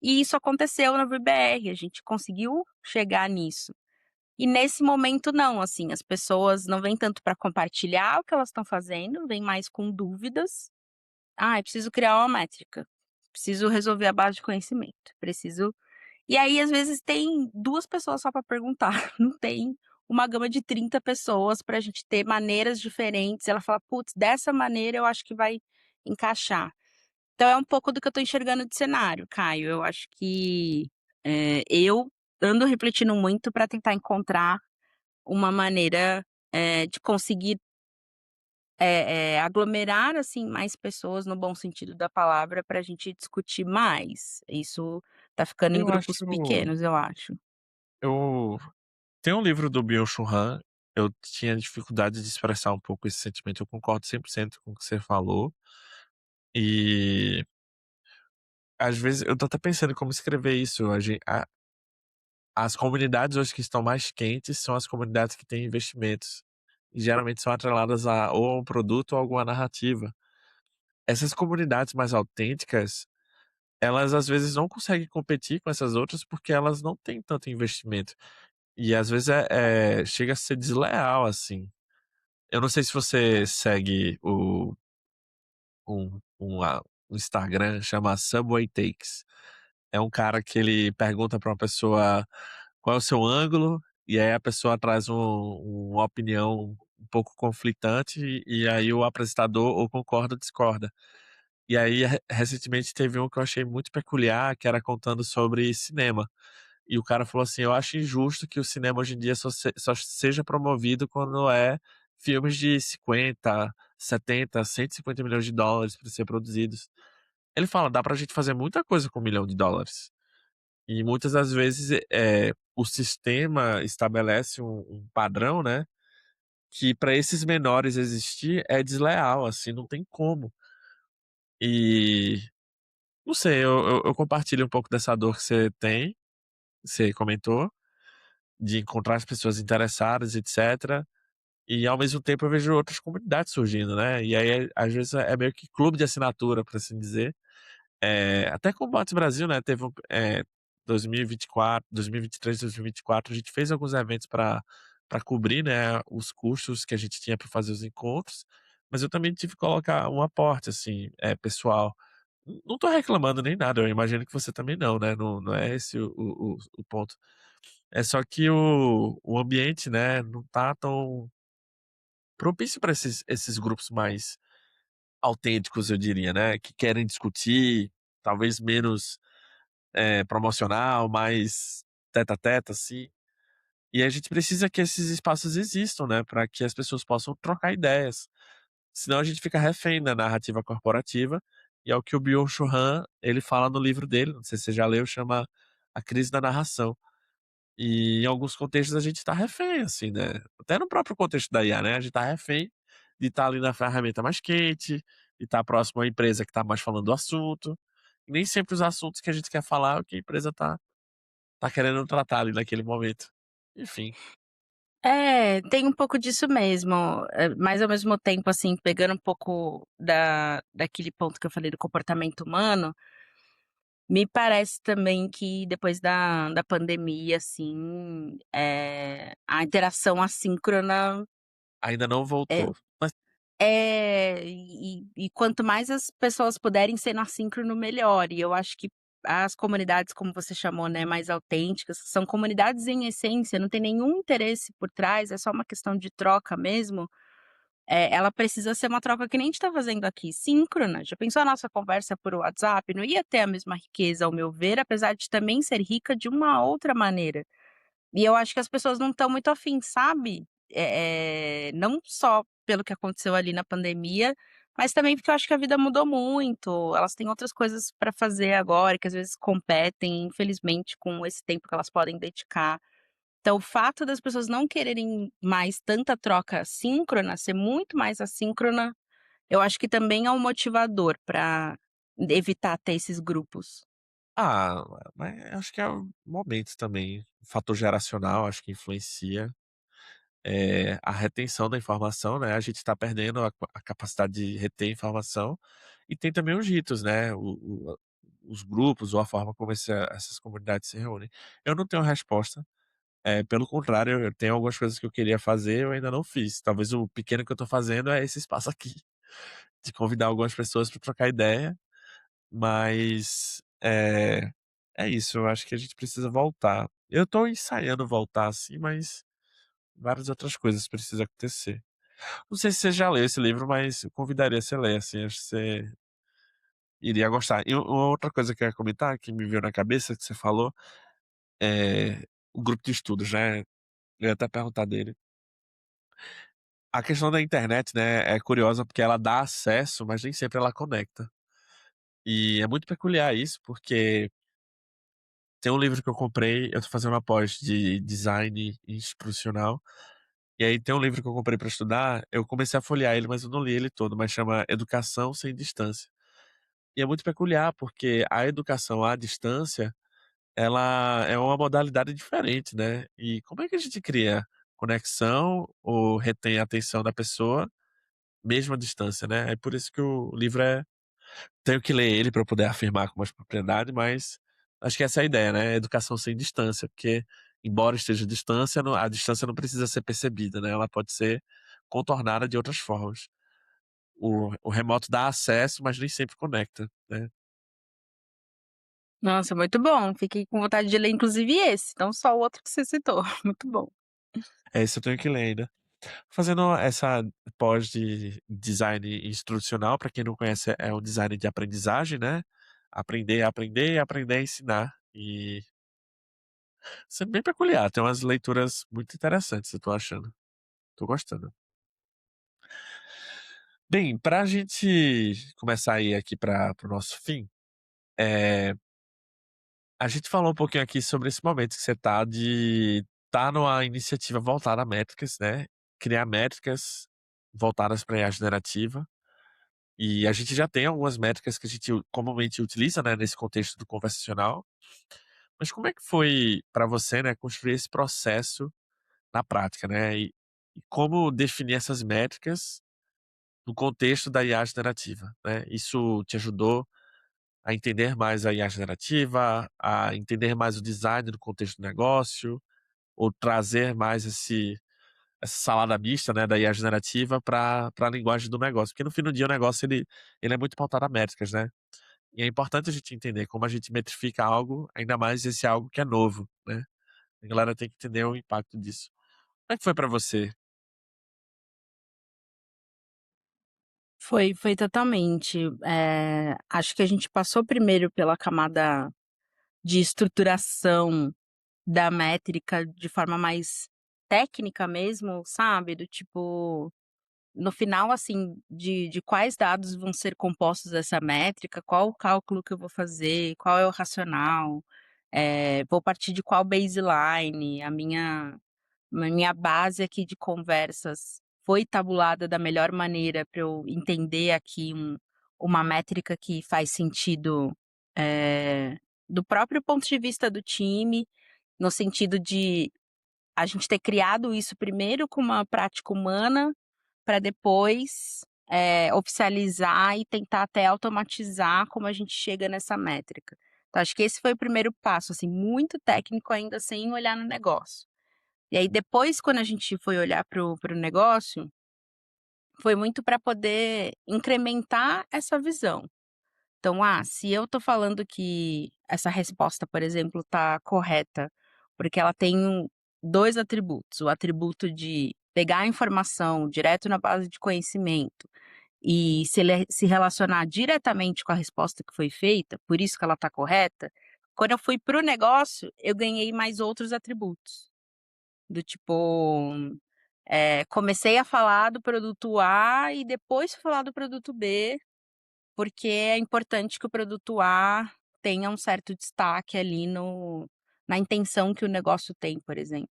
Speaker 1: E isso aconteceu na VBR, a gente conseguiu chegar nisso. E nesse momento não, assim, as pessoas não vêm tanto para compartilhar o que elas estão fazendo, vêm mais com dúvidas. "Ah, eu preciso criar uma métrica, preciso resolver a base de conhecimento, preciso", e aí às vezes tem 2 pessoas só para perguntar, não tem uma gama de 30 pessoas para a gente ter maneiras diferentes, ela fala: "Putz, dessa maneira eu acho que vai encaixar". Então é um pouco do que eu estou enxergando de cenário, Caio. Eu acho que, eu ando refletindo muito para tentar encontrar uma maneira, de conseguir, aglomerar, assim, mais pessoas no bom sentido da palavra para a gente discutir mais. Isso tá ficando em
Speaker 2: Eu
Speaker 1: grupos
Speaker 2: acho
Speaker 1: pequenos, eu acho.
Speaker 2: eu tem um livro do Byung-Chul Han, eu tinha dificuldade de expressar um pouco esse sentimento. Eu concordo 100% com o que você falou. E às vezes eu tô até pensando em como escrever isso. As comunidades hoje que estão mais quentes são as comunidades que têm investimentos. E geralmente são atreladas a ou a um produto ou a alguma narrativa. Essas comunidades mais autênticas, elas às vezes não conseguem competir com essas outras porque elas não têm tanto investimento. E às vezes chega a ser desleal, assim. Eu não sei se você segue um Instagram, chama Subway Takes. É um cara que ele pergunta pra uma pessoa qual é o seu ângulo, e aí a pessoa traz uma opinião um pouco conflitante, e aí o apresentador ou concorda ou discorda. E aí, recentemente teve um que eu achei muito peculiar, que era contando sobre cinema. E o cara falou assim: "Eu acho injusto que o cinema hoje em dia só seja promovido quando é filmes de 50, 70, US$ 150 milhões para ser produzidos". Ele fala: "Dá pra gente fazer muita coisa com US$ 1 milhão. E muitas das vezes, o sistema estabelece um padrão, né, que para esses menores existir é desleal, assim, não tem como". E não sei, eu compartilho um pouco dessa dor que você tem, você comentou, de encontrar as pessoas interessadas, etcétera, e ao mesmo tempo eu vejo outras comunidades surgindo, né, e aí às vezes é meio que clube de assinatura, por assim dizer. Até com o Bots Brasil, né, teve 2024, 2023, 2024, a gente fez alguns eventos para cobrir, né, os custos que a gente tinha para fazer os encontros, mas eu também tive que colocar um aporte, assim, pessoal. Não tô reclamando nem nada, eu imagino que você também não, né, não é esse o ponto. É só que o ambiente, né, não tá tão propício para esses grupos mais autênticos, eu diria, né, que querem discutir, talvez menos promocional, mais tete a tete, assim. E a gente precisa que esses espaços existam, né, para que as pessoas possam trocar ideias. Senão a gente fica refém da narrativa corporativa, e é o que o Byung-Chul Han, ele fala no livro dele, não sei se você já leu, chama A Crise da Narração. E em alguns contextos a gente tá refém, assim, né, até no próprio contexto da IA, né, a gente tá refém de estar ali na ferramenta mais quente, de estar próximo à empresa que tá mais falando do assunto, e nem sempre os assuntos que a gente quer falar é o que a empresa tá querendo tratar ali naquele momento. Enfim.
Speaker 1: É, tem um pouco disso mesmo, mas ao mesmo tempo, assim, pegando um pouco daquele ponto que eu falei do comportamento humano, me parece também que depois da pandemia, assim, a interação assíncrona
Speaker 2: Ainda não
Speaker 1: é
Speaker 2: voltou. Mas
Speaker 1: e quanto mais as pessoas puderem ser no assíncrono, melhor. E eu acho que as comunidades, como você chamou, né, mais autênticas, são comunidades em essência, não tem nenhum interesse por trás, é só uma questão de troca mesmo. Ela precisa ser uma troca que nem a gente tá fazendo aqui, síncrona. Já pensou a nossa conversa por WhatsApp? Não ia ter a mesma riqueza, ao meu ver, apesar de também ser rica de uma outra maneira. E eu acho que as pessoas não estão muito afim, sabe? Não só pelo que aconteceu ali na pandemia, mas também porque eu acho que a vida mudou muito, elas têm outras coisas para fazer agora, que às vezes competem, infelizmente, com esse tempo que elas podem dedicar. Então, o fato das pessoas não quererem mais tanta troca síncrona, ser muito mais assíncrona, eu acho que também é um motivador para evitar ter esses grupos.
Speaker 2: ah, mas acho que é o momento também, o fator geracional acho que influencia, a retenção da informação, né, a gente tá perdendo a capacidade de reter informação, e tem também os ritos, né, os grupos ou a forma como essas comunidades se reúnem. Eu não tenho resposta, pelo contrário, eu tenho algumas coisas que eu queria fazer, eu ainda não fiz. Talvez o pequeno que eu tô fazendo é esse espaço aqui, de convidar algumas pessoas para trocar ideia. Mas, é isso, eu acho que a gente precisa voltar. Eu tô ensaiando voltar, assim, mas várias outras coisas precisam acontecer. Não sei se você já leu esse livro, mas eu convidaria você a ler, assim, acho que você iria gostar. E uma outra coisa que eu ia comentar, que me veio na cabeça, que você falou, o grupo de estudos, né, eu ia até perguntar dele. A questão da internet, né, é curiosa porque ela dá acesso, mas nem sempre ela conecta. E é muito peculiar isso, porque tem um livro que eu comprei, eu tô fazendo uma pós de design institucional, E aí tem um livro que eu comprei para estudar, eu comecei a folhear ele, mas eu não li ele todo, mas chama Educação Sem Distância. E é muito peculiar, porque a educação à distância, ela é uma modalidade diferente, né. E como é que a gente cria conexão ou retém a atenção da pessoa, mesmo à distância, né. É por isso que o livro tenho que ler ele para poder afirmar com mais propriedade, mas acho que essa é a ideia, né, educação sem distância, porque embora esteja à distância, a distância não precisa ser percebida, né, ela pode ser contornada de outras formas. O remoto dá acesso, mas nem sempre conecta, né.
Speaker 1: Nossa, muito bom. Fiquei com vontade de ler inclusive esse, não só o outro que você citou. Muito bom.
Speaker 2: É, esse eu tenho que ler ainda. Fazendo essa pós de design instrucional, para quem não conhece, é um design de aprendizagem, né, aprender a aprender e aprender a ensinar. E isso é bem peculiar, tem umas leituras muito interessantes, eu tô achando, tô gostando. Bem, pra gente começar a ir aqui para o nosso fim, eh, a gente falou um pouquinho aqui sobre esse momento que você tá numa iniciativa voltada a métricas, né, criar métricas voltadas pra IA generativa. E a gente já tem algumas métricas que a gente comumente utiliza, né, nesse contexto do conversacional. Mas como é que foi para você, né, construir esse processo na prática, né? E como definir essas métricas no contexto da IA generativa, né? Isso te ajudou a entender mais a IA generativa, a entender mais o design no contexto do negócio, ou trazer mais essa salada mista, né, da IA generativa para a linguagem do negócio? Porque no fim do dia o negócio ele é muito pautado a métricas, né? E é importante a gente entender como a gente metrifica algo, ainda mais esse algo que é novo, né. A galera tem que entender o impacto disso. Como é que foi pra você?
Speaker 1: Foi totalmente. Acho que a gente passou primeiro pela camada de estruturação da métrica de forma mais técnica mesmo, sabe, do tipo, no final, assim, de quais dados vão ser compostos essa métrica, qual o cálculo que eu vou fazer, qual é o racional, vou partir de qual baseline, a minha base aqui de conversas foi tabulada da melhor maneira para eu entender aqui uma métrica que faz sentido, do próprio ponto de vista do time, no sentido de a gente ter criado isso primeiro com uma prática humana, para depois, oficializar e tentar até automatizar como a gente chega nessa métrica. Então acho que esse foi o primeiro passo, assim, muito técnico ainda sem olhar no negócio. E aí depois quando a gente foi olhar para o negócio, foi muito para poder incrementar essa visão. Então, se eu estou falando que essa resposta, por exemplo, está correta, porque ela tem 2 atributos, o atributo de pegar a informação direto na base de conhecimento e se relacionar diretamente com a resposta que foi feita, por isso que ela está correta, quando eu fui para o negócio, eu ganhei mais outros atributos, do tipo, comecei a falar do produto A e depois fui falar do produto B, porque é importante que o produto A tenha um certo destaque ali no na intenção que o negócio tem, por exemplo.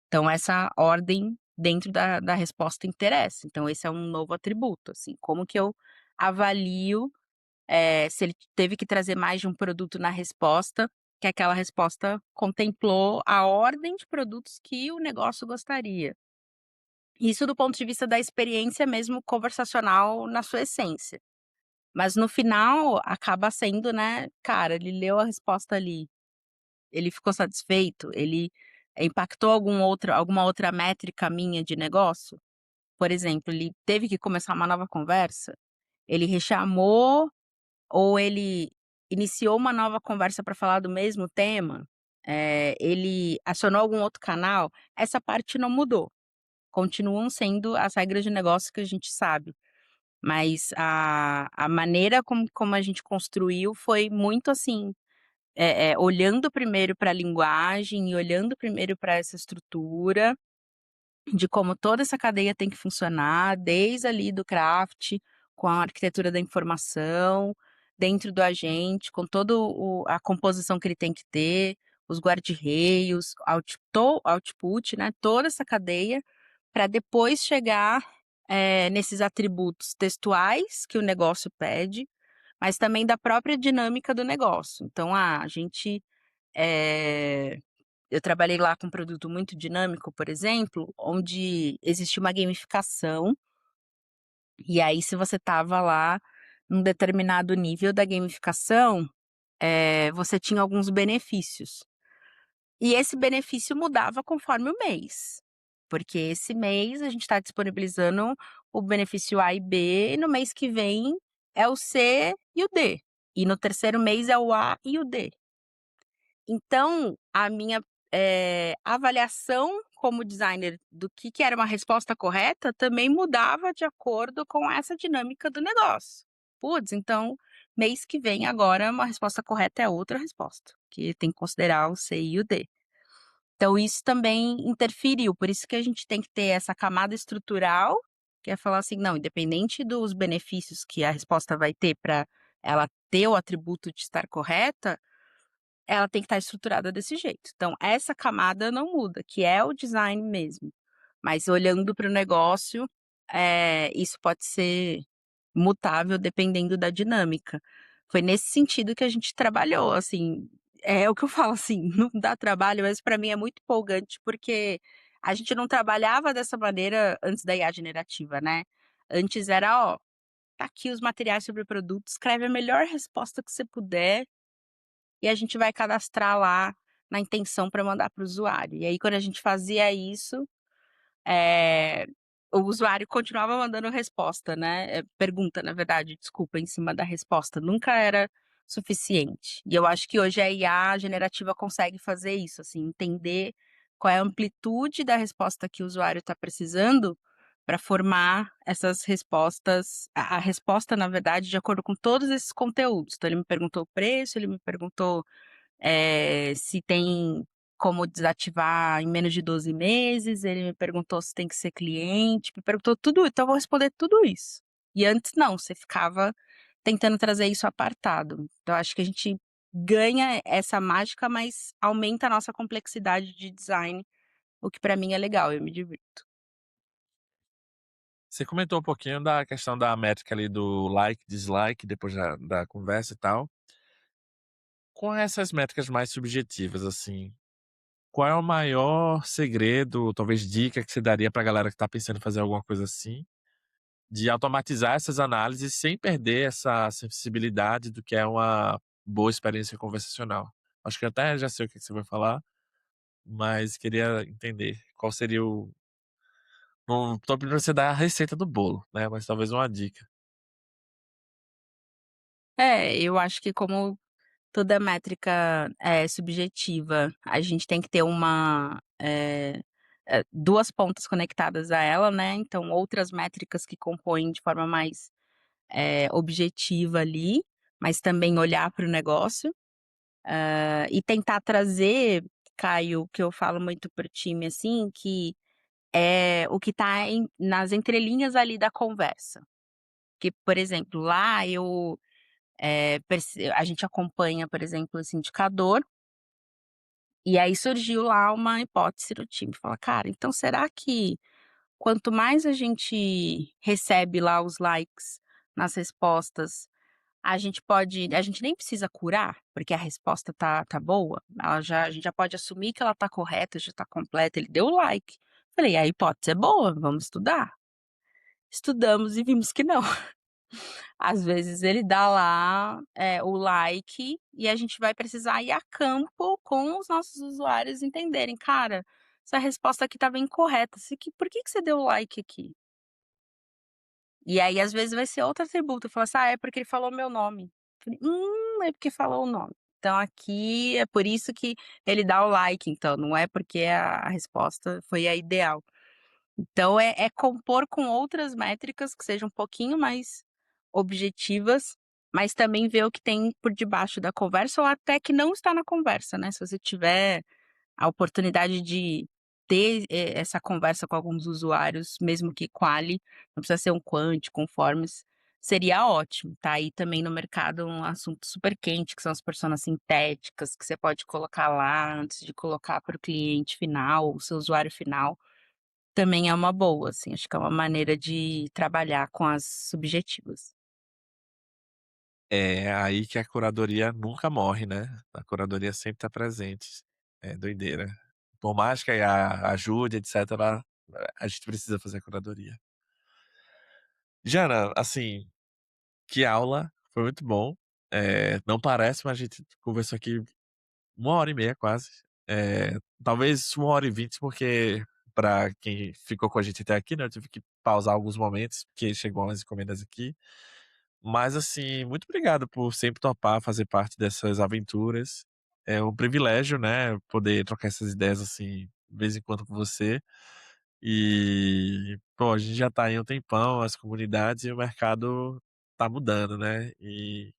Speaker 1: Então essa ordem dentro da resposta interessa, então esse é um novo atributo, assim, como que eu avalio, se ele teve que trazer mais de um produto na resposta, que aquela resposta contemplou a ordem de produtos que o negócio gostaria. Isso do ponto de vista da experiência mesmo conversacional na sua essência. Mas no final acaba sendo, né, cara, ele leu a resposta ali, ele ficou satisfeito, ele impactou alguma outra métrica minha de negócio? Por exemplo, ele teve que começar uma nova conversa, ele rechamou ou ele iniciou uma nova conversa para falar do mesmo tema, ele acionou algum outro canal, essa parte não mudou, continuam sendo as regras de negócio que a gente sabe. Mas a maneira como a gente construiu foi muito assim, olhando primeiro para a linguagem e olhando primeiro para essa estrutura, de como toda essa cadeia tem que funcionar, desde ali do craft, com a arquitetura da informação, dentro do agente, com todo a composição que ele tem que ter, os guarda-reios, output, né, toda essa cadeia para depois chegar, nesses atributos textuais que o negócio pede, mas também da própria dinâmica do negócio. Então, a gente, eh, eu trabalhei lá com um produto muito dinâmico, por exemplo, onde existia uma gamificação, e aí se você estava lá num determinado nível da gamificação, você tinha alguns benefícios. E esse benefício mudava conforme o mês, porque esse mês a gente está disponibilizando o benefício A e B, e no mês que vem é o C e o D, e no terceiro mês é o A e o D. Então, a minha, avaliação como designer do que era uma resposta correta também mudava de acordo com essa dinâmica do negócio. Puts, então mês que vem agora uma resposta correta é outra resposta, que tem que considerar o C e o D. Então isso também interferiu, por isso que a gente tem que ter essa camada estrutural, que é falar assim: "Não, independente dos benefícios que a resposta vai ter para ela ter o atributo de estar correta, ela tem que estar estruturada desse jeito". Então essa camada não muda, que é o design mesmo. Mas olhando para o negócio, isso pode ser mutável dependendo da dinâmica. Foi nesse sentido que a gente trabalhou, assim, é o que eu falo, assim, não dá trabalho, mas para mim é muito empolgante, porque a gente não trabalhava dessa maneira antes da IA generativa, né. Antes era: "Ó, tá aqui os materiais sobre o produto, escreve a melhor resposta que você puder, e a gente vai cadastrar lá na intenção para mandar para o usuário". E aí quando a gente fazia isso, eh, o usuário continuava mandando resposta, né, pergunta, na verdade, desculpa, em cima da resposta, nunca era suficiente. E eu acho que hoje a IA generativa consegue fazer isso, assim, entender qual é a amplitude da resposta que o usuário está precisando para formar essas respostas, a resposta, na verdade, de acordo com todos esses conteúdos. Então ele me perguntou o preço, ele me perguntou se tem como desativar em menos de 12 meses, ele me perguntou se tem que ser cliente, me perguntou tudo, então eu vou responder tudo isso. E antes não, você ficava tentando trazer isso apartado. Então acho que a gente ganha essa mágica, mas aumenta a nossa complexidade de design, o que para mim é legal, eu me divirto.
Speaker 2: Você comentou um pouquinho da questão da métrica ali do like, dislike, depois da conversa e tal. Com essas métricas mais subjetivas, assim, qual é o maior segredo, talvez dica que você daria pra galera que tá pensando em fazer alguma coisa assim, de automatizar essas análises sem perder essa sensibilidade do que é uma boa experiência conversacional? Acho que até já sei o que que você vai falar, mas queria entender qual seria o não tô pedindo pra você dar a receita do bolo, né, mas talvez uma dica.
Speaker 1: Eu acho que como toda métrica é subjetiva, a gente tem que ter duas pontas conectadas a ela, né, então outras métricas que compõem de forma mais, objetiva ali, mas também olhar para o negócio, e tentar trazer, Caio, que eu falo muito para o time, assim, que é o que está nas entrelinhas ali da conversa. Que, por exemplo, lá a gente acompanha, por exemplo, esse indicador. E aí surgiu lá uma hipótese no time, fala: "Cara, então será que quanto mais a gente recebe lá os likes nas respostas, a gente nem precisa curar, porque a resposta tá boa? A gente já pode assumir que ela tá correta, já tá completa, ele deu o like". Falei: "A hipótese é boa, vamos estudar". Estudamos e vimos que não. Às vezes ele dá lá, o like e a gente vai precisar ir a campo com os nossos usuários entenderem: "Cara, essa resposta aqui estava incorreta, você que por que que você deu o like aqui?". E aí às vezes vai ser outro atributo, fala assim: "Ah, é porque ele falou meu nome". Falei: é porque falou o nome. Então aqui é por isso que ele dá o like então, não é porque a resposta foi a ideal". Então é compor com outras métricas que sejam um pouquinho mais objetivas, mas também ver o que tem por debaixo da conversa ou até que não está na conversa, né, se você tiver a oportunidade de ter, essa conversa com alguns usuários, mesmo que quali, não precisa ser um quant, conformes, seria ótimo. Tá aí também no mercado um assunto super quente, que são as personas sintéticas, que você pode colocar lá antes de colocar para o cliente final, o seu usuário final. Também é uma boa, assim, acho que é uma maneira de trabalhar com as subjetivas.
Speaker 2: É aí que a curadoria nunca morre, né, a curadoria sempre tá presente. É doideira. Por mais que ajude, etcétera, a gente precisa fazer a curadoria. Jana, assim, que aula, foi muito bom. Não parece, mas a gente conversou aqui 1h30 quase. Talvez 1h20, porque pra quem ficou com a gente até aqui, né, eu tive que pausar alguns momentos, porque chegou umas encomendas aqui. Mas, assim, muito obrigado por sempre topar fazer parte dessas aventuras. É um privilégio, né, poder trocar essas ideias, assim, de vez em quando com você. E, pô, a gente já tá aí há um tempão, as comunidades e o mercado tá mudando, né. E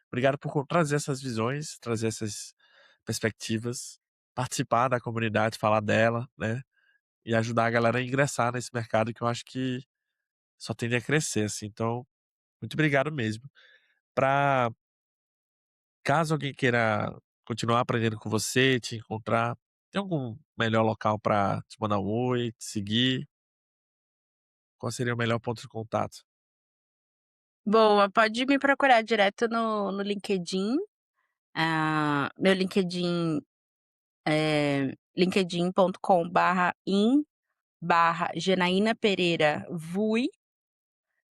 Speaker 2: obrigado por trazer essas visões, trazer essas perspectivas, participar da comunidade, falar dela, né, e ajudar a galera a ingressar nesse mercado que eu acho que só tende a crescer, assim. Então, muito obrigado mesmo. Pra caso alguém queira continuar aprendendo com você, te encontrar, tem algum melhor local pra te mandar um oi, te seguir? Qual seria o melhor ponto de contato?
Speaker 1: Boa, pode me procurar direto no LinkedIn. Meu LinkedIn é linkedin.com/in/Janaína Pereira Vui.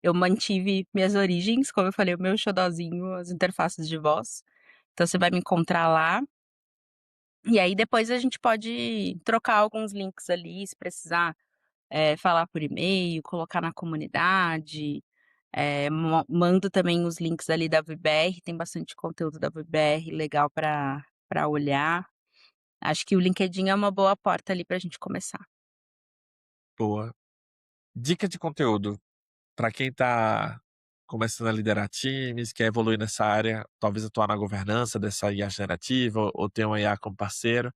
Speaker 1: Eu mantive minhas origens, como eu falei, o meu xodozinho, as interfaces de voz. Então você vai me encontrar lá. E aí depois a gente pode trocar alguns links ali, se precisar, falar por e-mail, colocar na comunidade. Mando também os links ali da VBR, tem bastante conteúdo da VBR legal para olhar. Acho que o LinkedIn é uma boa porta ali pra gente começar.
Speaker 2: Boa. Dica de conteúdo para quem tá começando a liderar times, quer evoluir nessa área, talvez atuar na governança dessa IA generativa ou ter uma IA como parceiro.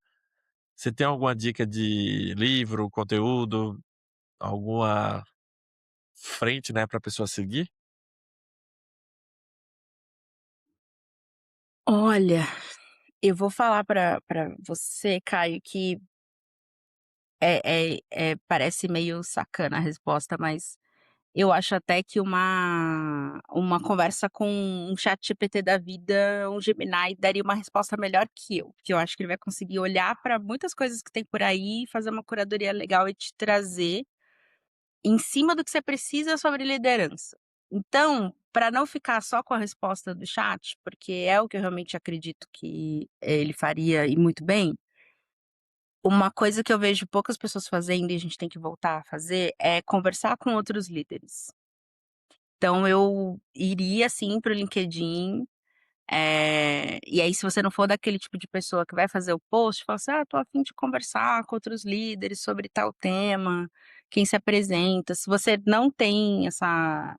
Speaker 2: Você tem alguma dica de livro, conteúdo, alguma frente, né, pra pessoa seguir?
Speaker 1: Olha, eu vou falar pra você, Caio, que parece meio sacana a resposta, mas eu acho até que uma conversa com um ChatGPT da vida, um Gemini, daria uma resposta melhor que eu, porque eu acho que ele vai conseguir olhar para muitas coisas que tem por aí, fazer uma curadoria legal e te trazer em cima do que você precisa sobre liderança. Então, para não ficar só com a resposta do chat, porque é o que eu realmente acredito que ele faria e muito bem, uma coisa que eu vejo poucas pessoas fazendo e a gente tem que voltar a fazer é conversar com outros líderes. Então eu iria sim para o LinkedIn, e aí se você não for daquele tipo de pessoa que vai fazer o post, fala assim: "Ah, tô a fim de conversar com outros líderes sobre tal tema, quem se apresenta?". Se você não tem essa,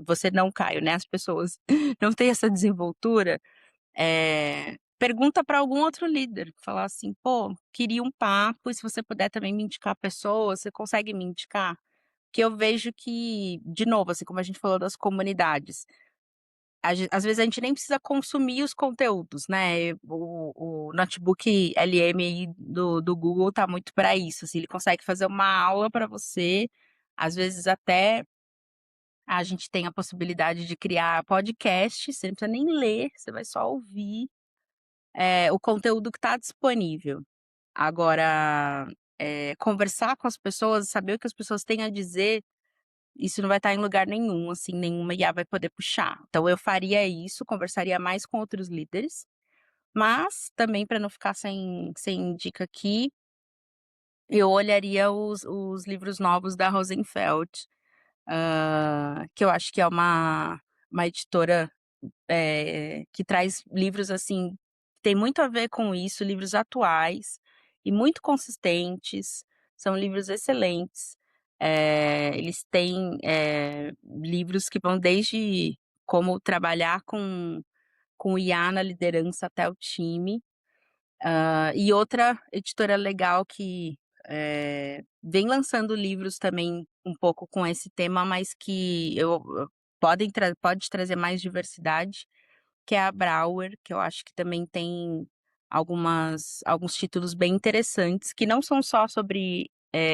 Speaker 1: você não, Caio, né, as pessoas não têm essa desenvoltura, pergunta para algum outro líder, falar assim: "Pô, queria um papo e se você puder também me indicar pessoas, você consegue me indicar?". Que eu vejo que, de novo, assim, como a gente falou das comunidades, às vezes a gente nem precisa consumir os conteúdos, né, o notebook LM aí do Google tá muito para isso, assim, ele consegue fazer uma aula para você, às vezes até a gente tem a possibilidade de criar podcast, você não precisa nem ler, você vai só ouvir, o conteúdo que está disponível. Agora, conversar com as pessoas, saber o que as pessoas têm a dizer, isso não vai estar em lugar nenhum, assim, nenhuma IA vai poder puxar. Então eu faria isso, conversaria mais com outros líderes, mas também para não ficar sem dica aqui, eu olharia os livros novos da Rosenfeld, que eu acho que é uma editora, que traz livros, assim, que tem muito a ver com isso, livros atuais e muito consistentes, são livros excelentes. Eles têm, livros que vão desde como trabalhar com IA na liderança até o time. E outra editora legal que, vem lançando livros também um pouco com esse tema, mas que pode trazer mais diversidade, que é a Brauer, que eu acho que também tem alguns títulos bem interessantes, que não são só sobre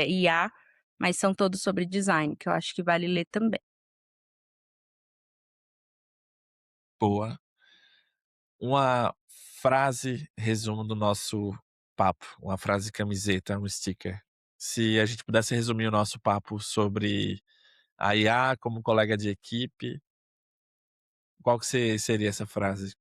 Speaker 1: IA, mas são todos sobre design, que eu acho que vale ler também.
Speaker 2: Boa. Uma frase resumo do nosso papo, uma frase camiseta, um sticker. Se a gente pudesse resumir o nosso papo sobre a IA como colega de equipe, qual que seria essa frase?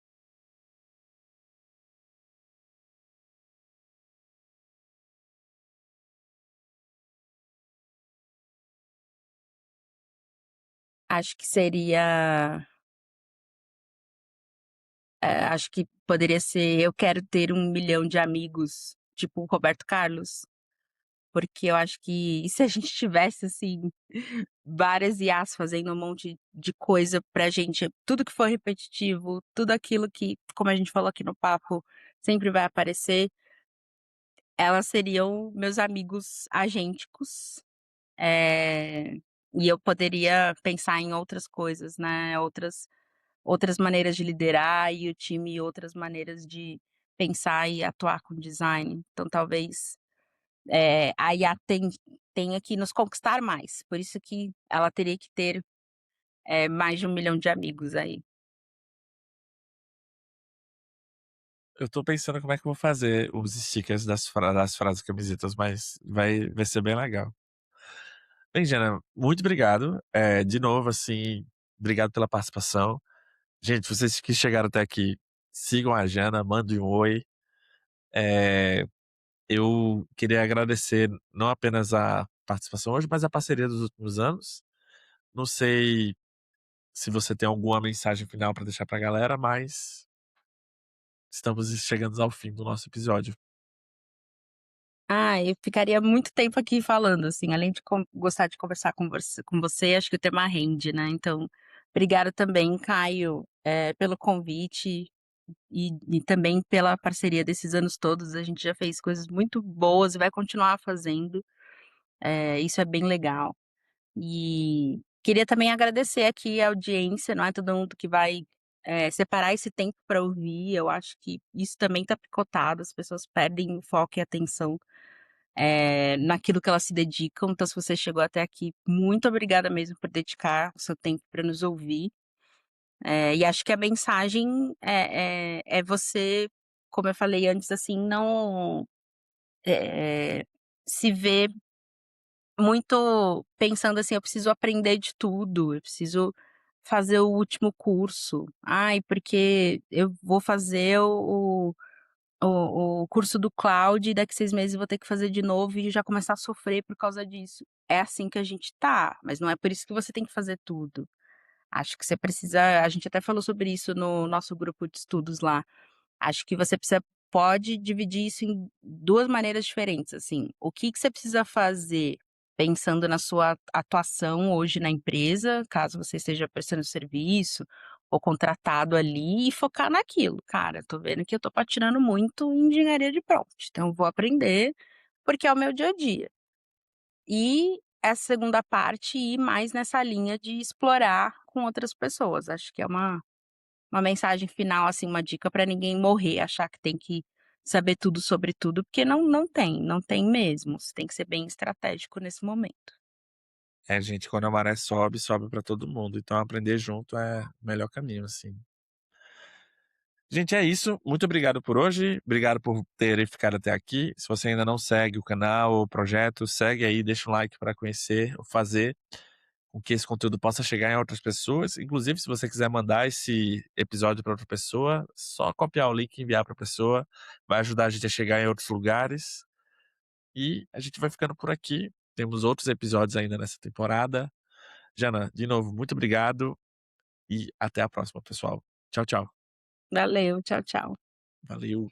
Speaker 1: Acho que seria, acho que poderia ser: "Eu quero ter 1 milhão de amigos", tipo o Roberto Carlos, porque eu acho que e se a gente tivesse, assim, várias IAs fazendo um monte de coisa pra gente, tudo que for repetitivo, tudo aquilo que, como a gente falou aqui no papo, sempre vai aparecer, elas seriam meus amigos agênticos, eh, e eu poderia pensar em outras coisas, né, outras maneiras de liderar e o time outras maneiras de pensar e atuar com design. Então talvez, a IA tenha que nos conquistar mais, por isso que ela teria que ter, mais de 1 milhão de amigos aí.
Speaker 2: Eu tô pensando como é que eu vou fazer os stickers das frases camisetas, mas vai ser bem legal. Bem, Jana, muito obrigado, de novo, assim, obrigado pela participação. Gente, vocês que chegaram até aqui, sigam a Jana, mandem um oi. Eh, eu queria agradecer não apenas a participação hoje, mas a parceria dos últimos anos. Não sei se você tem alguma mensagem final para deixar pra galera, mas estamos chegando ao fim do nosso episódio.
Speaker 1: Ah, eu ficaria muito tempo aqui falando, assim, além de gostar de conversar com você, acho que o tema rende, né, então, obrigada também, Caio, pelo convite e também pela parceria desses anos todos, a gente já fez coisas muito boas e vai continuar fazendo, isso é bem legal. E queria também agradecer aqui a audiência, não é todo mundo que vai, separar esse tempo para ouvir, eu acho que isso também está picotado, as pessoas perdem o foco e a atenção, naquilo que elas se dedicam, então se você chegou até aqui, muito obrigada mesmo por dedicar o seu tempo para nos ouvir, e acho que a mensagem é você, como eu falei antes, assim, não, se ver muito pensando assim: "Eu preciso aprender de tudo, eu preciso fazer o último curso. Ai, porque eu vou fazer o curso do cloud e daqui 6 meses eu vou ter que fazer de novo e já começar a sofrer por causa disso". É assim que a gente tá, mas não é por isso que você tem que fazer tudo. Acho que você precisa, a gente até falou sobre isso no nosso grupo de estudos lá. Acho que você pode dividir isso em 2 maneiras diferentes, assim, o que que você precisa fazer pensando na sua atuação hoje na empresa, caso você esteja prestando serviço ou contratado ali, e focar naquilo. "Cara, tô vendo que eu tô patinando muito em engenharia de prompt, então eu vou aprender, porque é o meu dia a dia". E essa segunda parte ir mais nessa linha de explorar com outras pessoas, acho que é uma mensagem final, assim, uma dica para ninguém morrer, achar que tem que saber tudo sobre tudo, porque não tem mesmo, você tem que ser bem estratégico nesse momento.
Speaker 2: É, gente, quando a maré sobe, sobe pra todo mundo, então aprender junto é o melhor caminho, assim. Gente, é isso. Muito obrigado por hoje. Obrigado por terem ficado até aqui. Se você ainda não segue o canal ou o projeto, segue aí, deixa um like para conhecer ou fazer com que esse conteúdo possa chegar em outras pessoas. Inclusive, se você quiser mandar esse episódio para outra pessoa, só copiar o link e enviar para a pessoa. Vai ajudar a gente a chegar em outros lugares. E a gente vai ficando por aqui. Temos outros episódios ainda nessa temporada. Jana, de novo, muito obrigado e até a próxima, pessoal. Tchau, tchau.
Speaker 1: Valeu, tchau, tchau.
Speaker 2: Valeu.